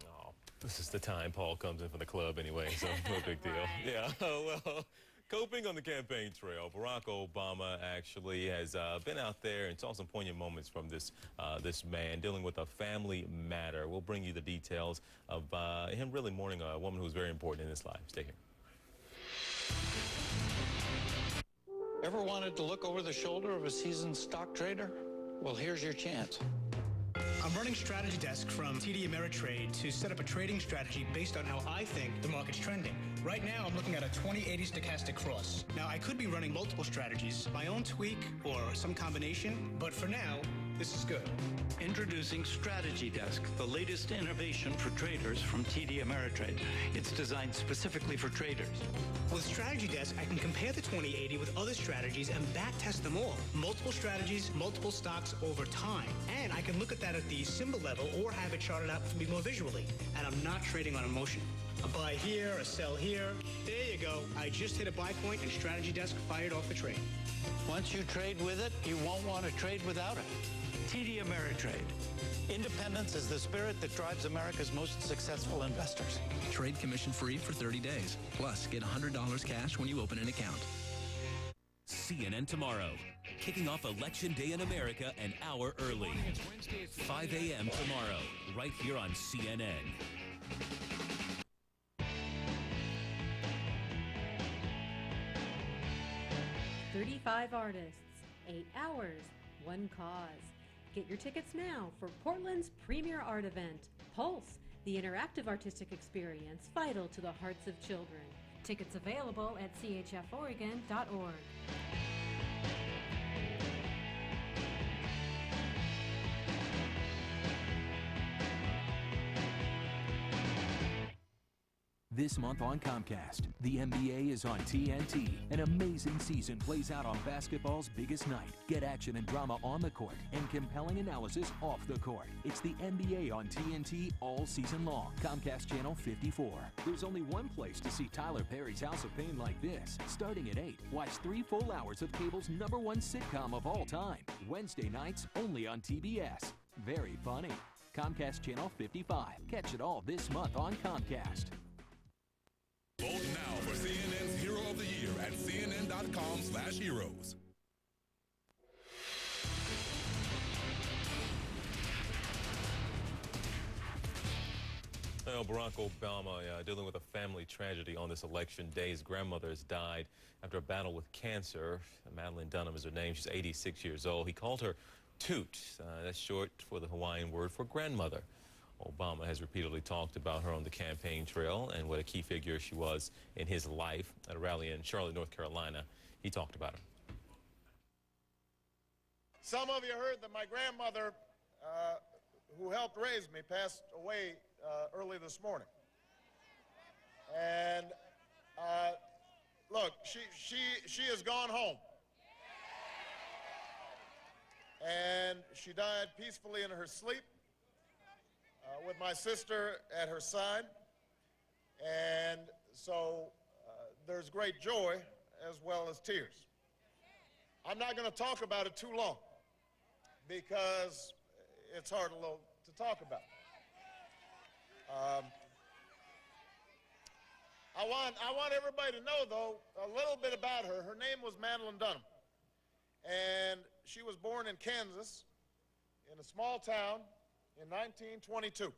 Oh, this is the time Paul comes in for the club anyway, so no big deal. Yeah, well, coping on the campaign trail, Barack Obama actually has been out there and saw some poignant moments from this man dealing with a family matter. We'll bring you the details of him really mourning a woman who's very important in his life. Stay here. Ever wanted to look over the shoulder of a seasoned stock trader? Well, here's your chance. I'm running Strategy Desk from TD Ameritrade to set up a trading strategy based on how I think the market's trending. Right now, I'm looking at a 20/80 stochastic cross. Now, I could be running multiple strategies, my own tweak or some combination, but for now, this is good. Introducing Strategy Desk, the latest innovation for traders from TD Ameritrade. It's designed specifically for traders. With Strategy Desk, I can compare the 20/80 with other strategies and backtest them all. Multiple strategies, multiple stocks over time. And I can look at that at the symbol level or have it charted out for me more visually. And I'm not trading on emotion. A buy here, a sell here. There you go. I just hit a buy point and Strategy Desk fired off the trade. Once you trade with it, you won't want to trade without it. TD Ameritrade. Independence is the spirit that drives America's most successful investors. Trade commission free for 30 days. Plus, get $100 cash when you open an account. CNN Tomorrow. Kicking off Election Day in America an hour early. 5 a.m. tomorrow, right here on CNN. 35 artists, 8 hours, 1 cause. Get your tickets now for Portland's premier art event, Pulse, the interactive artistic experience vital to the hearts of children. Tickets available at chforegon.org. This month on Comcast, the NBA is on TNT. An amazing season plays out on basketball's biggest night. Get action and drama on the court and compelling analysis off the court. It's the NBA on TNT all season long. Comcast Channel 54. There's only one place to see Tyler Perry's House of Pain like this. Starting at 8, watch 3 full hours of cable's #1 sitcom of all time. Wednesday nights only on TBS. Very funny. Comcast Channel 55. Catch it all this month on Comcast. Vote now for CNN's Hero of the Year at cnn.com/heroes. Well, Barack Obama dealing with a family tragedy on this election day. His grandmother has died after a battle with cancer. Madeline Dunham is her name. She's 86 years old. He called her Toot. That's short for the Hawaiian word for grandmother. Obama has repeatedly talked about her on the campaign trail and what a key figure she was in his life. At a rally in Charlotte, North Carolina, he talked about her. Some of you heard that my grandmother, who helped raise me, passed away early this morning. And look, she has gone home. And she died peacefully in her sleep. With my sister at her side. And so there's great joy as well as tears. I'm not going to talk about it too long because it's hard to talk about. I want everybody to know, though, a little bit about her. Her name was Madeline Dunham. And she was born in Kansas in a small town in 1922,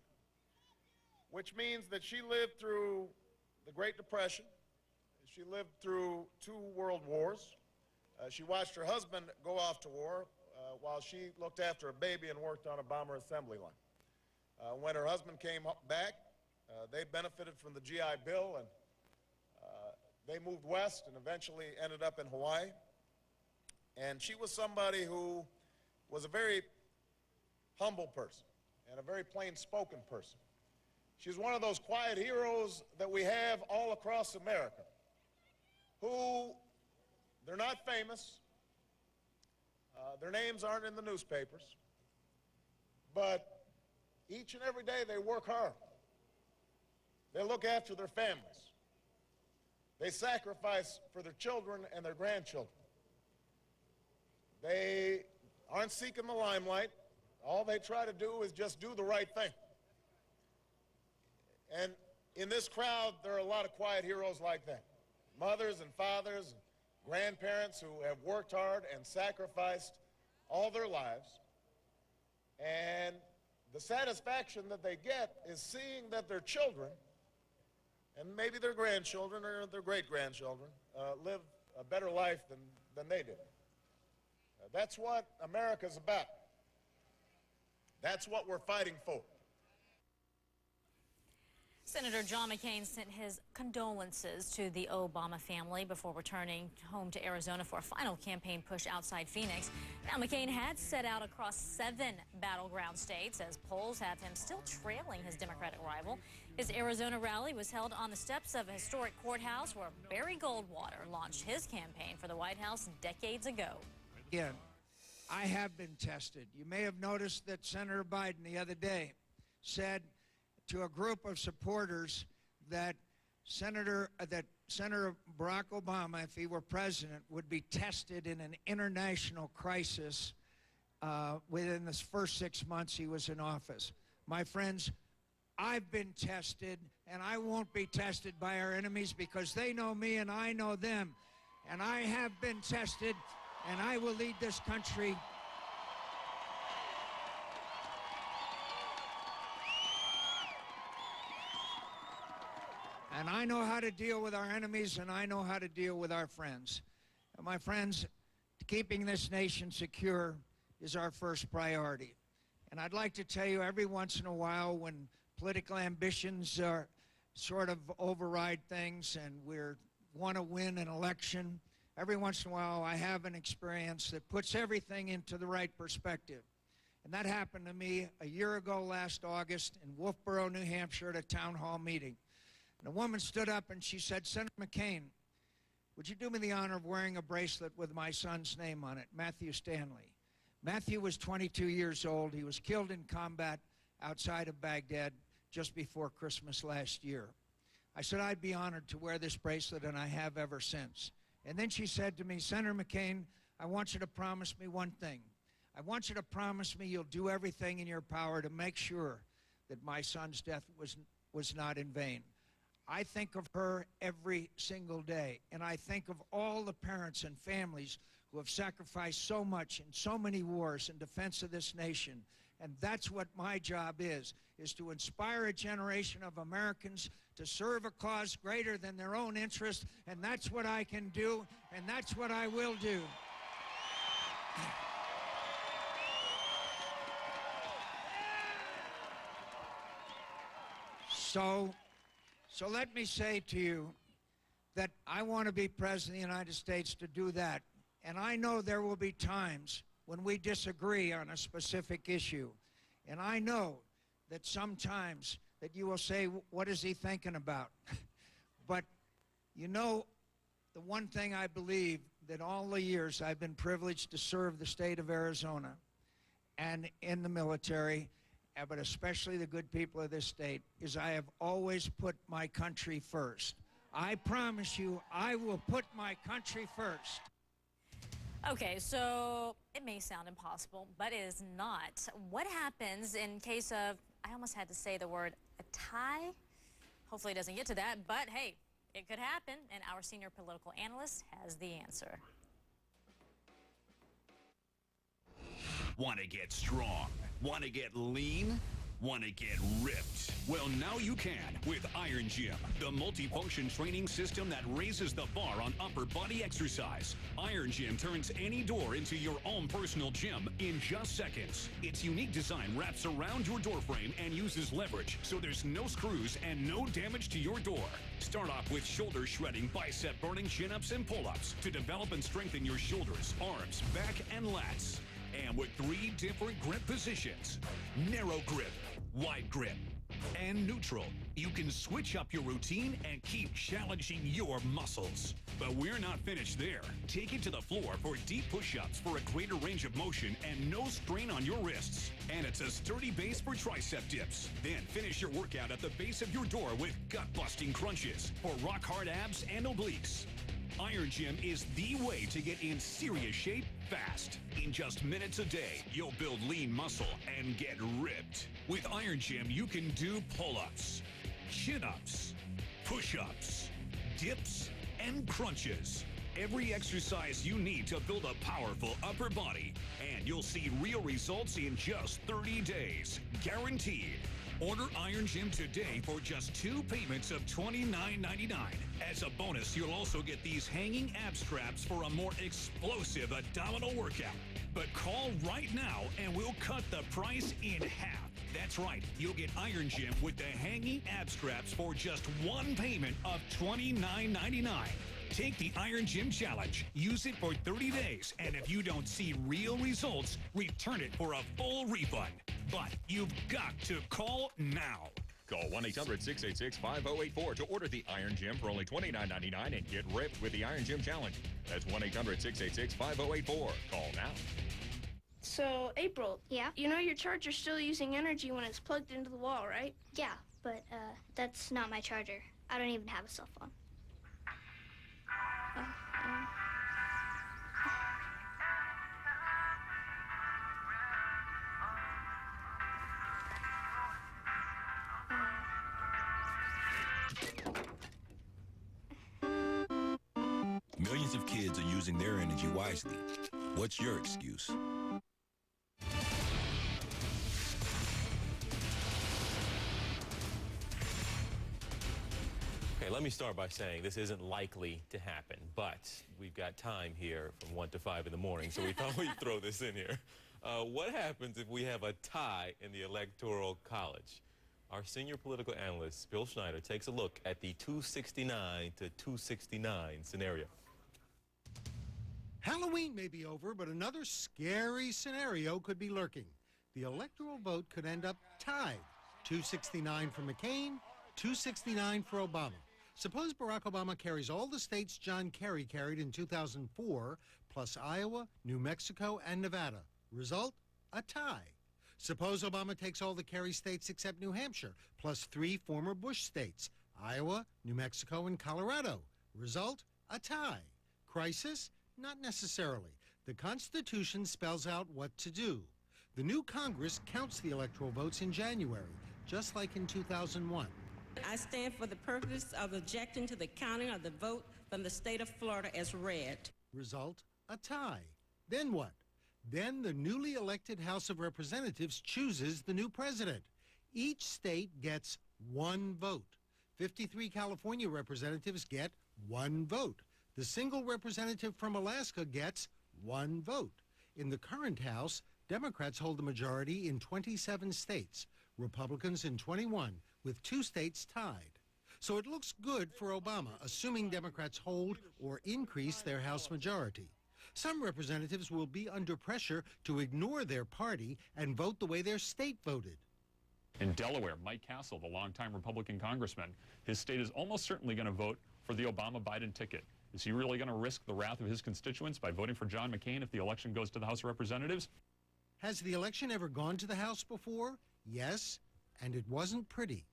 which means that she lived through the Great Depression. She lived through 2 world wars. She watched her husband go off to war while she looked after a baby and worked on a bomber assembly line. When her husband came back, they benefited from the GI Bill, and they moved west and eventually ended up in Hawaii. And she was somebody who was a very humble person and a very plain-spoken person. She's one of those quiet heroes that we have all across America, who, they're not famous, their names aren't in the newspapers, but each and every day they work hard. They look after their families. They sacrifice for their children and their grandchildren. They aren't seeking the limelight. All they try to do is just do the right thing. And in this crowd, there are a lot of quiet heroes like that. Mothers and fathers and grandparents who have worked hard and sacrificed all their lives. And the satisfaction that they get is seeing that their children, and maybe their grandchildren or their great-grandchildren, live a better life than they did. That's what America's about. That's what we're fighting for. Senator John McCain sent his condolences to the Obama family before returning home to Arizona for a final campaign push outside Phoenix. Now, McCain had set out across 7 battleground states as polls have him still trailing his Democratic rival. His Arizona rally was held on the steps of a historic courthouse where Barry Goldwater launched his campaign for the White House decades ago. Again, I have been tested. You may have noticed that Senator Biden the other day said to a group of supporters that Senator Barack Obama, if he were president, would be tested in an international crisis within the first 6 months he was in office. My friends, I've been tested, and I won't be tested by our enemies because they know me and I know them. And I have been tested, and I will lead this country. And I know how to deal with our enemies, and I know how to deal with our friends. And my friends, keeping this nation secure is our first priority. And I'd like to tell you, every once in a while, when political ambitions are sort of override things and we want to win an election, every once in a while I have an experience that puts everything into the right perspective. And that happened to me a year ago last August in Wolfboro, New Hampshire, at a town hall meeting. And a woman stood up and she said, "Senator McCain, would you do me the honor of wearing a bracelet with my son's name on it, Matthew Stanley?" Matthew was 22 years old. He was killed in combat outside of Baghdad just before Christmas last year. I said I'd be honored to wear this bracelet, and I have ever since. And then she said to me, "Senator McCain, I want you to promise me one thing. I want you to promise me you'll do everything in your power to make sure that my son's death was not in vain." I think of her every single day, and I think of all the parents and families who have sacrificed so much in so many wars in defense of this nation. And that's what my job is to inspire a generation of Americans to serve a cause greater than their own interest, and that's what I can do, and that's what I will do. So let me say to you that I want to be President of the United States to do that. And I know there will be times when we disagree on a specific issue. And I know that sometimes that you will say, "What is he thinking about?" But you know, the one thing I believe that all the years I've been privileged to serve the state of Arizona and in the military, but especially the good people of this state, is I have always put my country first. I promise you, I will put my country first. Okay, so it may sound impossible, but it is not. What happens in case of, I almost had to say the word, a tie? Hopefully it doesn't get to that, but hey, it could happen, and our senior political analyst has the answer. Want to get strong? Want to get lean? Want to get ripped? Well, now you can with Iron Gym, the multifunction training system that raises the bar on upper body exercise. Iron Gym turns any door into your own personal gym in just seconds. Its unique design wraps around your door frame and uses leverage, so there's no screws and no damage to your door. Start off with shoulder shredding, bicep burning chin-ups and pull-ups to develop and strengthen your shoulders, arms, back, and lats. And with 3 different grip positions: narrow grip, wide grip, and neutral. You can switch up your routine and keep challenging your muscles. But we're not finished there. Take it to the floor for deep push-ups for a greater range of motion and no strain on your wrists. And it's a sturdy base for tricep dips. Then finish your workout at the base of your door with gut-busting crunches for rock-hard abs and obliques. Iron Gym is the way to get in serious shape fast. In just minutes a day, you'll build lean muscle and get ripped. With Iron Gym, you can do pull-ups, chin-ups, push-ups, dips, and crunches. Every exercise you need to build a powerful upper body, and you'll see real results in just 30 days. Guaranteed. Order Iron Gym today for just 2 payments of $29.99. As a bonus, you'll also get these hanging ab straps for a more explosive abdominal workout. But call right now and we'll cut the price in half. That's right, you'll get Iron Gym with the hanging ab straps for just 1 payment of $29.99. Take the Iron Gym Challenge. Use it for 30 days, and if you don't see real results, return it for a full refund. But you've got to call now. Call 1-800-686-5084 to order the Iron Gym for only $29.99 and get ripped with the Iron Gym Challenge. That's 1-800-686-5084. Call now. So, April. Yeah? You know your charger's still using energy when it's plugged into the wall, right? Yeah, but that's not my charger. I don't even have a cell phone. Millions of kids are using their energy wisely. What's your excuse? Okay, let me start by saying this isn't likely to happen, but we've got time here from 1 to 5 in the morning, so we thought we'd throw this in here. What happens if we have a tie in the Electoral College? Our senior political analyst, Bill Schneider, takes a look at the 269 to 269 scenario. Halloween may be over, but another scary scenario could be lurking. The electoral vote could end up tied. 269 for McCain, 269 for Obama. Suppose Barack Obama carries all the states John Kerry carried in 2004, plus Iowa, New Mexico, and Nevada. Result? A tie. Suppose Obama takes all the Kerry states except New Hampshire, plus 3 former Bush states, Iowa, New Mexico, and Colorado. Result? A tie. Crisis? Not necessarily. The Constitution spells out what to do. The new Congress counts the electoral votes in January, just like in 2001. I stand for the purpose of objecting to the counting of the vote from the state of Florida as read. Result? A tie. Then what? Then the newly elected House of Representatives chooses the new president. Each state gets 1 vote. 53 California representatives get 1 vote. The single representative from Alaska gets 1 vote. In the current House, Democrats hold the majority in 27 states, Republicans in 21, with 2 states tied. So it looks good for Obama, assuming Democrats hold or increase their House majority. Some representatives will be under pressure to ignore their party and vote the way their state voted. In Delaware, Mike Castle, the longtime Republican congressman, his state is almost certainly going to vote for the Obama-Biden ticket. Is he really going to risk the wrath of his constituents by voting for John McCain if the election goes to the House of Representatives? Has the election ever gone to the House before? Yes, and it wasn't pretty.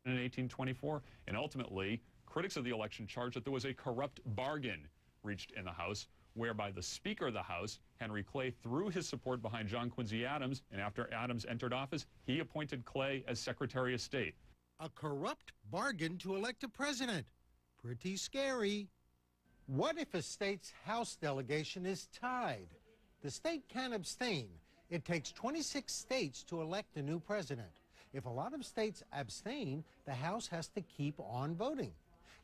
In 1824, and ultimately, critics of the election charged that there was a corrupt bargain reached in the House, whereby the Speaker of the House, Henry Clay, threw his support behind John Quincy Adams, and after Adams entered office, he appointed Clay as Secretary of State. A corrupt bargain to elect a president. Pretty scary. What if a state's House delegation is tied? The state can abstain. It takes 26 states to elect a new president. If a lot of states abstain, the House has to keep on voting.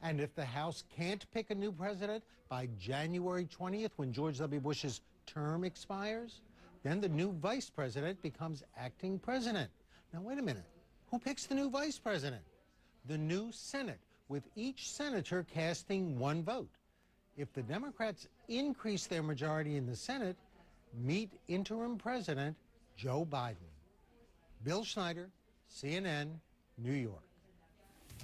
And if the House can't pick a new president by January 20th, when George W. Bush's term expires, then the new vice president becomes acting president. Now, wait a minute. Who picks the new vice president? The new Senate, with each senator casting one vote. If the Democrats increase their majority in the Senate, meet interim President Joe Biden. Bill Schneider, CNN, New York.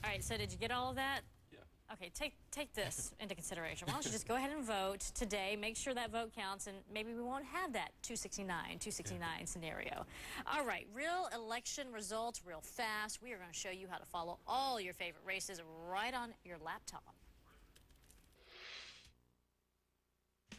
All right, so did you get all of that? Yeah. Okay, take this into consideration. Why don't you just go ahead and vote today, make sure that vote counts, and maybe we won't have that 269 scenario. All right, real election results real fast. We are going to show you how to follow all your favorite races right on your laptop.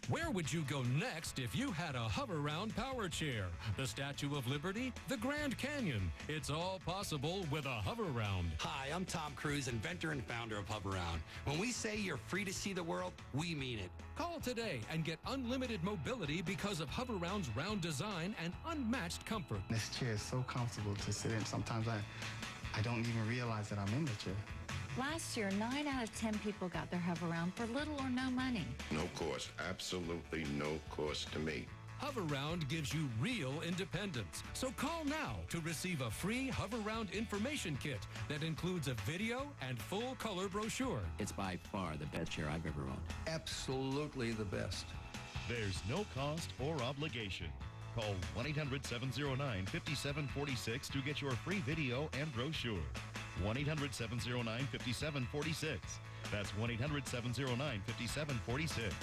Where would you go next if you had a Hover-Round power chair? The Statue of Liberty? The Grand Canyon? It's all possible with a Hover-Round. Hi, I'm Tom Cruise, inventor and founder of Hover-Round. When we say you're free to see the world, we mean it. Call today and get unlimited mobility because of Hover-Round's round design and unmatched comfort. This chair is so comfortable to sit in. Sometimes I don't even realize that I'm in the chair. Last year, 9 out of 10 people got their Hover-Round for little or no money. No cost, absolutely no cost to me. Hover-Round gives you real independence. So call now to receive a free Hover-Round information kit that includes a video and full-color brochure. It's by far the best chair I've ever owned. Absolutely the best. There's no cost or obligation. Call 1-800-709-5746 to get your free video and brochure. 1-800-709-5746. That's 1-800-709-5746.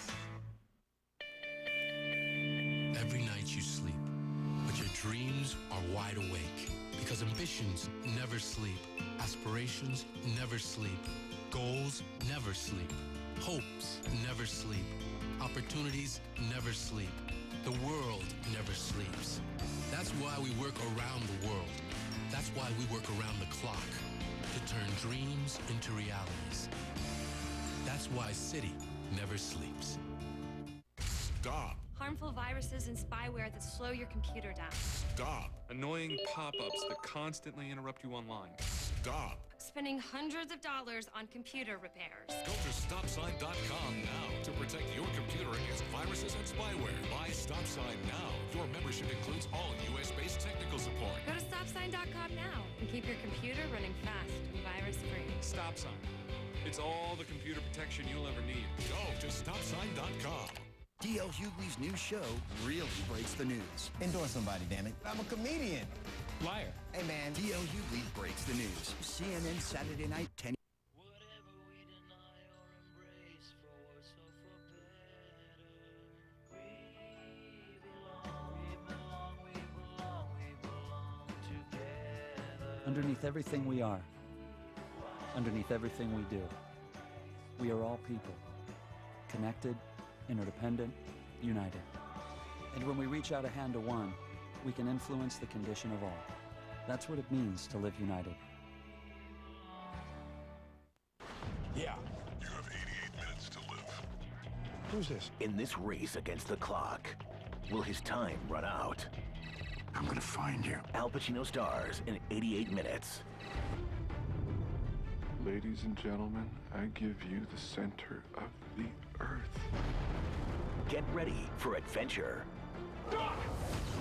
Every night you sleep, but your dreams are wide awake because ambitions never sleep, aspirations never sleep, goals never sleep, hopes never sleep, opportunities never sleep. The world never sleeps. That's why we work around the world. That's why we work around the clock to turn dreams into realities. That's why Citi never sleeps. Stop. Harmful viruses and spyware that slow your computer down. Stop. Annoying pop-ups that constantly interrupt you online. Stop. Spending hundreds of dollars on computer repairs. Go to StopSign.com now to protect your computer against viruses and spyware. Buy StopSign now. Your membership includes all US-based technical support. Go to StopSign.com now and keep your computer running fast and virus-free. StopSign. It's all the computer protection you'll ever need. Go to StopSign.com. D.L. Hughley's new show really breaks the news. Endorse somebody, damn it. I'm a comedian. Liar. Hey, man. D.L. Hughley breaks the news. CNN Saturday night, 10. Underneath everything we are, underneath everything we do, we are all people, connected, interdependent, united. And when we reach out a hand to one, we can influence the condition of all. That's what it means to live united. Yeah. You have 88 minutes to live. Who's this? In this race against the clock, will his time run out? I'm gonna find you. Al Pacino stars in 88 minutes. Ladies and gentlemen, I give you the center of the earth. Get ready for adventure.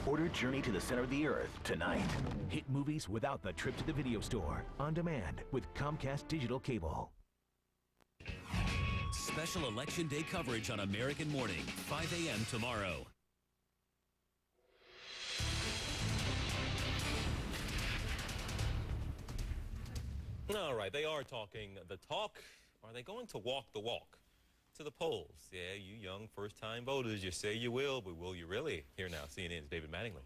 Order Journey to the Center of the Earth tonight. Hit movies without the trip to the video store. On demand with Comcast Digital Cable. Special Election Day coverage on American Morning, 5 a.m. tomorrow. All right, they are talking the talk. Are they going to walk the walk to the polls? Yeah, you young first-time voters, you say you will, but will you really? Here now, CNN's David Mattingly.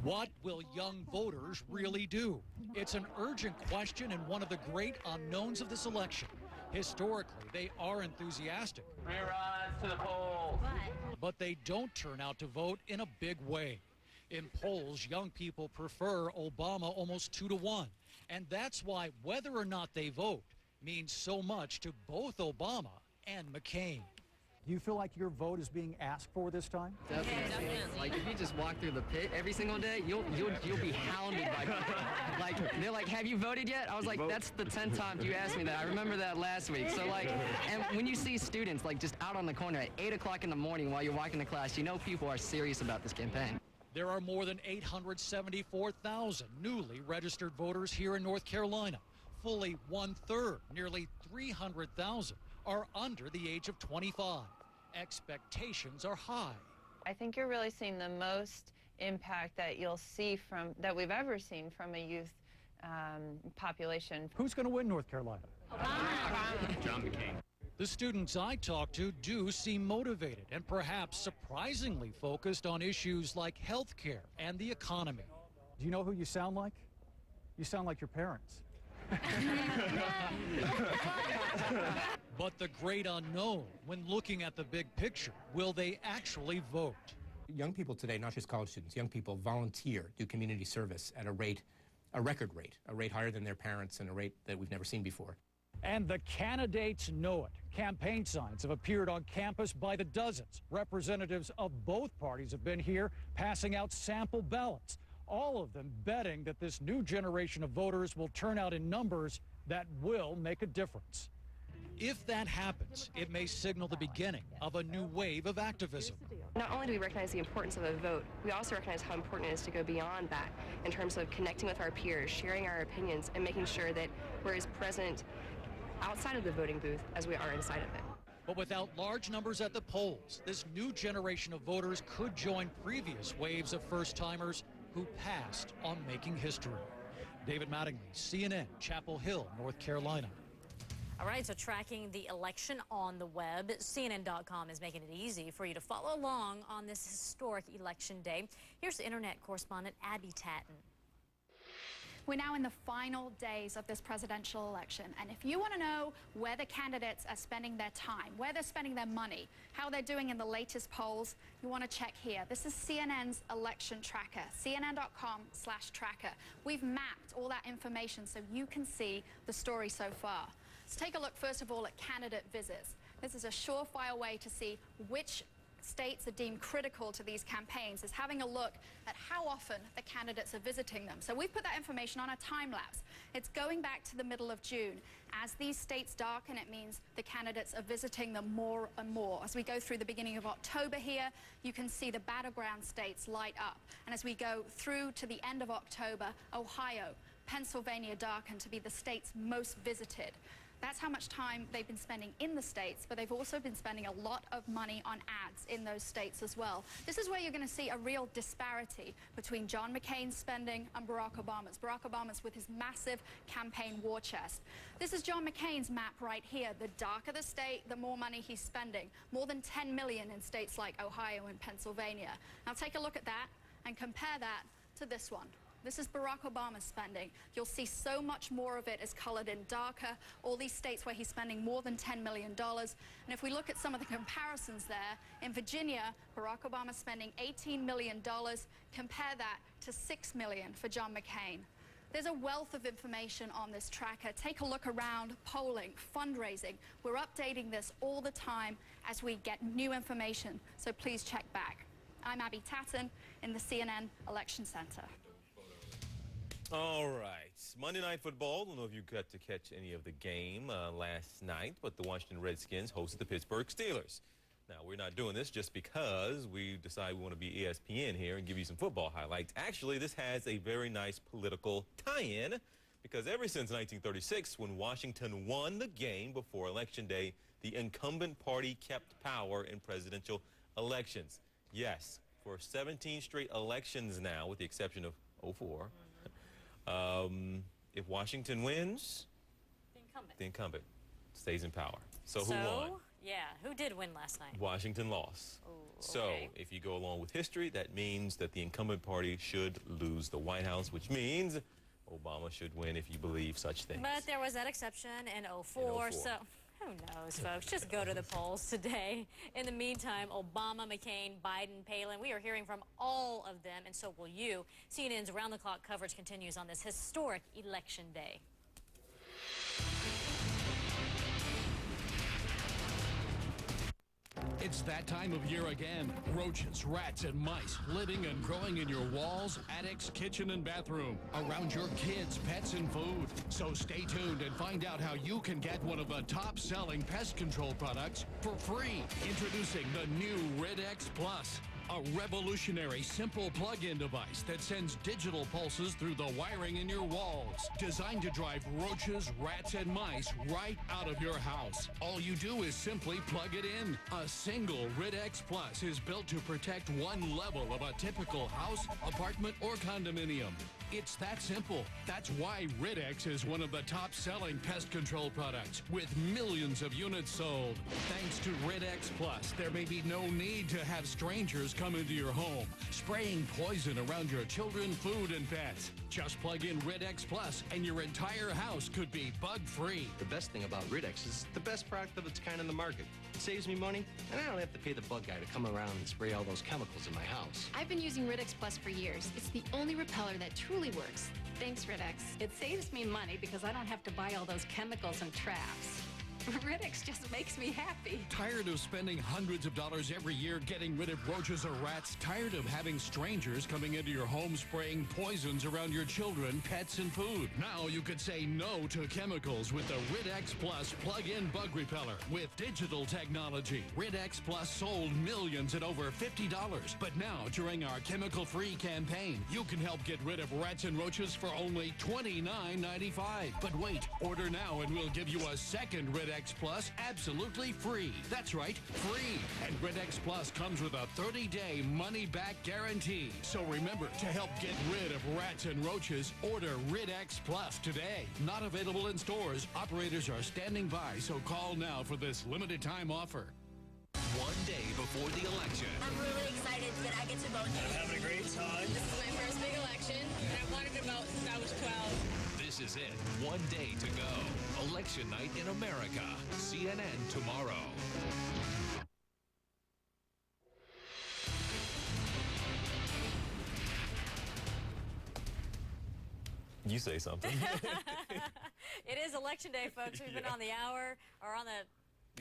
What will young voters really do? It's an urgent question and one of the great unknowns of this election. Historically, they are enthusiastic. Reruns to the polls. But they don't turn out to vote in a big way. In polls, young people prefer Obama almost 2-1. And that's why whether or not they vote means so much to both Obama and McCain. Do you feel like your vote is being asked for this time? Definitely. Like, if you just walk through the pit every single day, you'll be hounded by people. Like, they're like, have you voted yet? I was like, that's the 10th time you asked me that. I remember that last week. So, like, and when you see students, like, just out on the corner at 8 o'clock in the morning while you're walking to class, you know people are serious about this campaign. There are more than 874,000 newly registered voters here in North Carolina. Fully one-third, nearly 300,000, are under the age of 25. Expectations are high. I think you're really seeing the most impact that you'll see that we've ever seen from a youth population. Who's going to win North Carolina? John McCain. The students I talk to do seem motivated and perhaps surprisingly focused on issues like health care and the economy. Do you know who you sound like? You sound like your parents. But the great unknown when looking at the big picture, will they actually vote? Young people today, not just college students, young people volunteer, do community service at a record rate, a rate higher than their parents and a rate that we've never seen before. And the candidates know it. Campaign signs have appeared on campus by the dozens. Representatives of both parties have been here passing out sample ballots, all of them betting that this new generation of voters will turn out in numbers that will make a difference. If that happens, it may signal the beginning of a new wave of activism. Not only do we recognize the importance of a vote, we also recognize how important it is to go beyond that in terms of connecting with our peers, sharing our opinions, and making sure that we're as present outside of the voting booth as we are inside of it. But without large numbers at the polls, this new generation of voters could join previous waves of first-timers who passed on making history. David Mattingly, CNN, Chapel Hill, North Carolina. All right, so tracking the election on the web, CNN.com is making it easy for you to follow along on this historic election day. Here's Internet correspondent Abby Tatton. We're now in the final days of this presidential election, and if you want to know where the candidates are spending their time, where they're spending their money, how they're doing in the latest polls, you want to check here. This is CNN's election tracker, cnn.com/tracker. We've mapped all that information so you can see the story so far. Let's take a look first of all at candidate visits. This is a surefire way to see which states are deemed critical to these campaigns, is having a look at how often the candidates are visiting them. So we've put that information on a time lapse. It's going back to the middle of June. As these states darken, it means the candidates are visiting them more and more. As we go through the beginning of October here, you can see the battleground states light up. And as we go through to the end of October, Ohio, Pennsylvania darken to be the states most visited. That's how much time they've been spending in the states, but they've also been spending a lot of money on ads in those states as well. This is where you're going to see a real disparity between John McCain's spending and Barack Obama's. Barack Obama's with his massive campaign war chest. This is John McCain's map right here. The darker the state, the more money he's spending. More than $10 million in states like Ohio and Pennsylvania. Now take a look at that and compare that to this one. This is Barack Obama's spending. You'll see so much more of it is colored in darker. All these states where he's spending more than $10 million. And if we look at some of the comparisons there, in Virginia, Barack Obama's spending $18 million. Compare that to $6 million for John McCain. There's a wealth of information on this tracker. Take a look around polling, fundraising. We're updating this all the time as we get new information, so please check back. I'm Abby Tatton in the CNN Election Center. All right. Monday Night Football. I don't know if you got to catch any of the game last night, but the Washington Redskins hosted the Pittsburgh Steelers. Now, we're not doing this just because we decide we want to be ESPN here and give you some football highlights. Actually, this has a very nice political tie-in because ever since 1936, when Washington won the game before Election Day, the incumbent party kept power in presidential elections. Yes, for 17 straight elections now, with the exception of 2004. If Washington wins, the incumbent stays in power. So who won? Yeah, who did win last night? Washington lost. Ooh, okay. So if you go along with history, that means that the incumbent party should lose the White House, which means Obama should win if you believe such things. But there was that exception in 2004, so who knows, folks? Just go to the polls today. In the meantime, Obama, McCain, Biden, Palin, we are hearing from all of them, and so will you. CNN's round-the-clock coverage continues on this historic election day. It's that time of year again. Roaches, rats, and mice living and growing in your walls, attics, kitchen, and bathroom, around your kids, pets, and food. So stay tuned and find out how you can get one of the top-selling pest control products for free. Introducing the new Rid-X Plus. A revolutionary, simple plug-in device that sends digital pulses through the wiring in your walls. Designed to drive roaches, rats, and mice right out of your house. All you do is simply plug it in. A single Rid-X Plus is built to protect one level of a typical house, apartment, or condominium. It's that simple. That's why Rid-X is one of the top-selling pest control products, with millions of units sold. Thanks to Rid-X Plus, there may be no need to have strangers come into your home, spraying poison around your children, food, and pets. Just plug in Rid-X Plus, and your entire house could be bug-free. The best thing about Rid-X is the best product of its kind in the market. It saves me money, and I don't have to pay the bug guy to come around and spray all those chemicals in my house. I've been using Rid-X Plus for years. It's the only repeller that truly works. Thanks, Rid-X. It saves me money because I don't have to buy all those chemicals and traps. Rid-X just makes me happy. Tired of spending hundreds of dollars every year getting rid of roaches or rats? Tired of having strangers coming into your home spraying poisons around your children, pets, and food? Now you could say no to chemicals with the Rid-X Plus plug-in bug repeller with digital technology. Rid-X Plus sold millions at over $50. But now, during our chemical-free campaign, you can help get rid of rats and roaches for only $29.95. But wait, order now and we'll give you a second Rid-X Plus absolutely free. That's right, free. And Rid-X Plus comes with a 30-day money-back guarantee. So remember, to help get rid of rats and roaches, order Rid-X Plus today. Not available in stores. Operators are standing by, so call now for this limited-time offer. One day before the election. I'm really excited that I get to vote. I'm having a great time. This is my first big election, and I wanted to vote since I was 12. This is it. One day to go. Election night in America. CNN tomorrow. You say something. It is Election Day, folks. We've been on the hour, or on the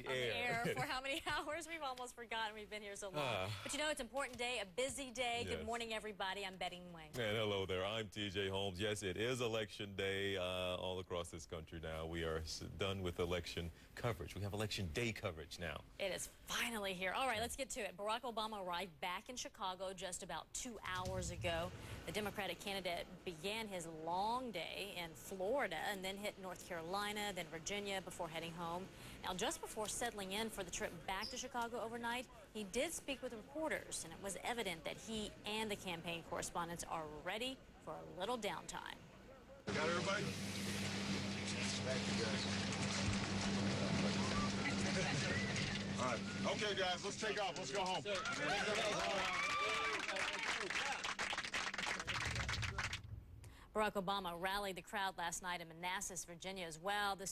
air for how many hours? We've almost forgotten we've been here so long. But you know, it's an important day, a busy day. Good morning, everybody. I'm Betty Nguyen. And hello there. I'm TJ Holmes. Yes, it is Election Day all across this country now. We are done with election coverage. We have Election Day coverage now. It is finally here. All right, let's get to it. Barack Obama arrived back in Chicago just about 2 hours ago. The Democratic candidate began his long day in Florida and then hit North Carolina, then Virginia before heading home. Now, just before settling in for the trip back to Chicago overnight, he did speak with reporters, and it was evident that he and the campaign correspondents are ready for a little downtime. Got everybody? Thank you, guys. All right. Okay, guys, let's take off. Let's go home. Barack Obama rallied the crowd last night in Manassas, Virginia as well. This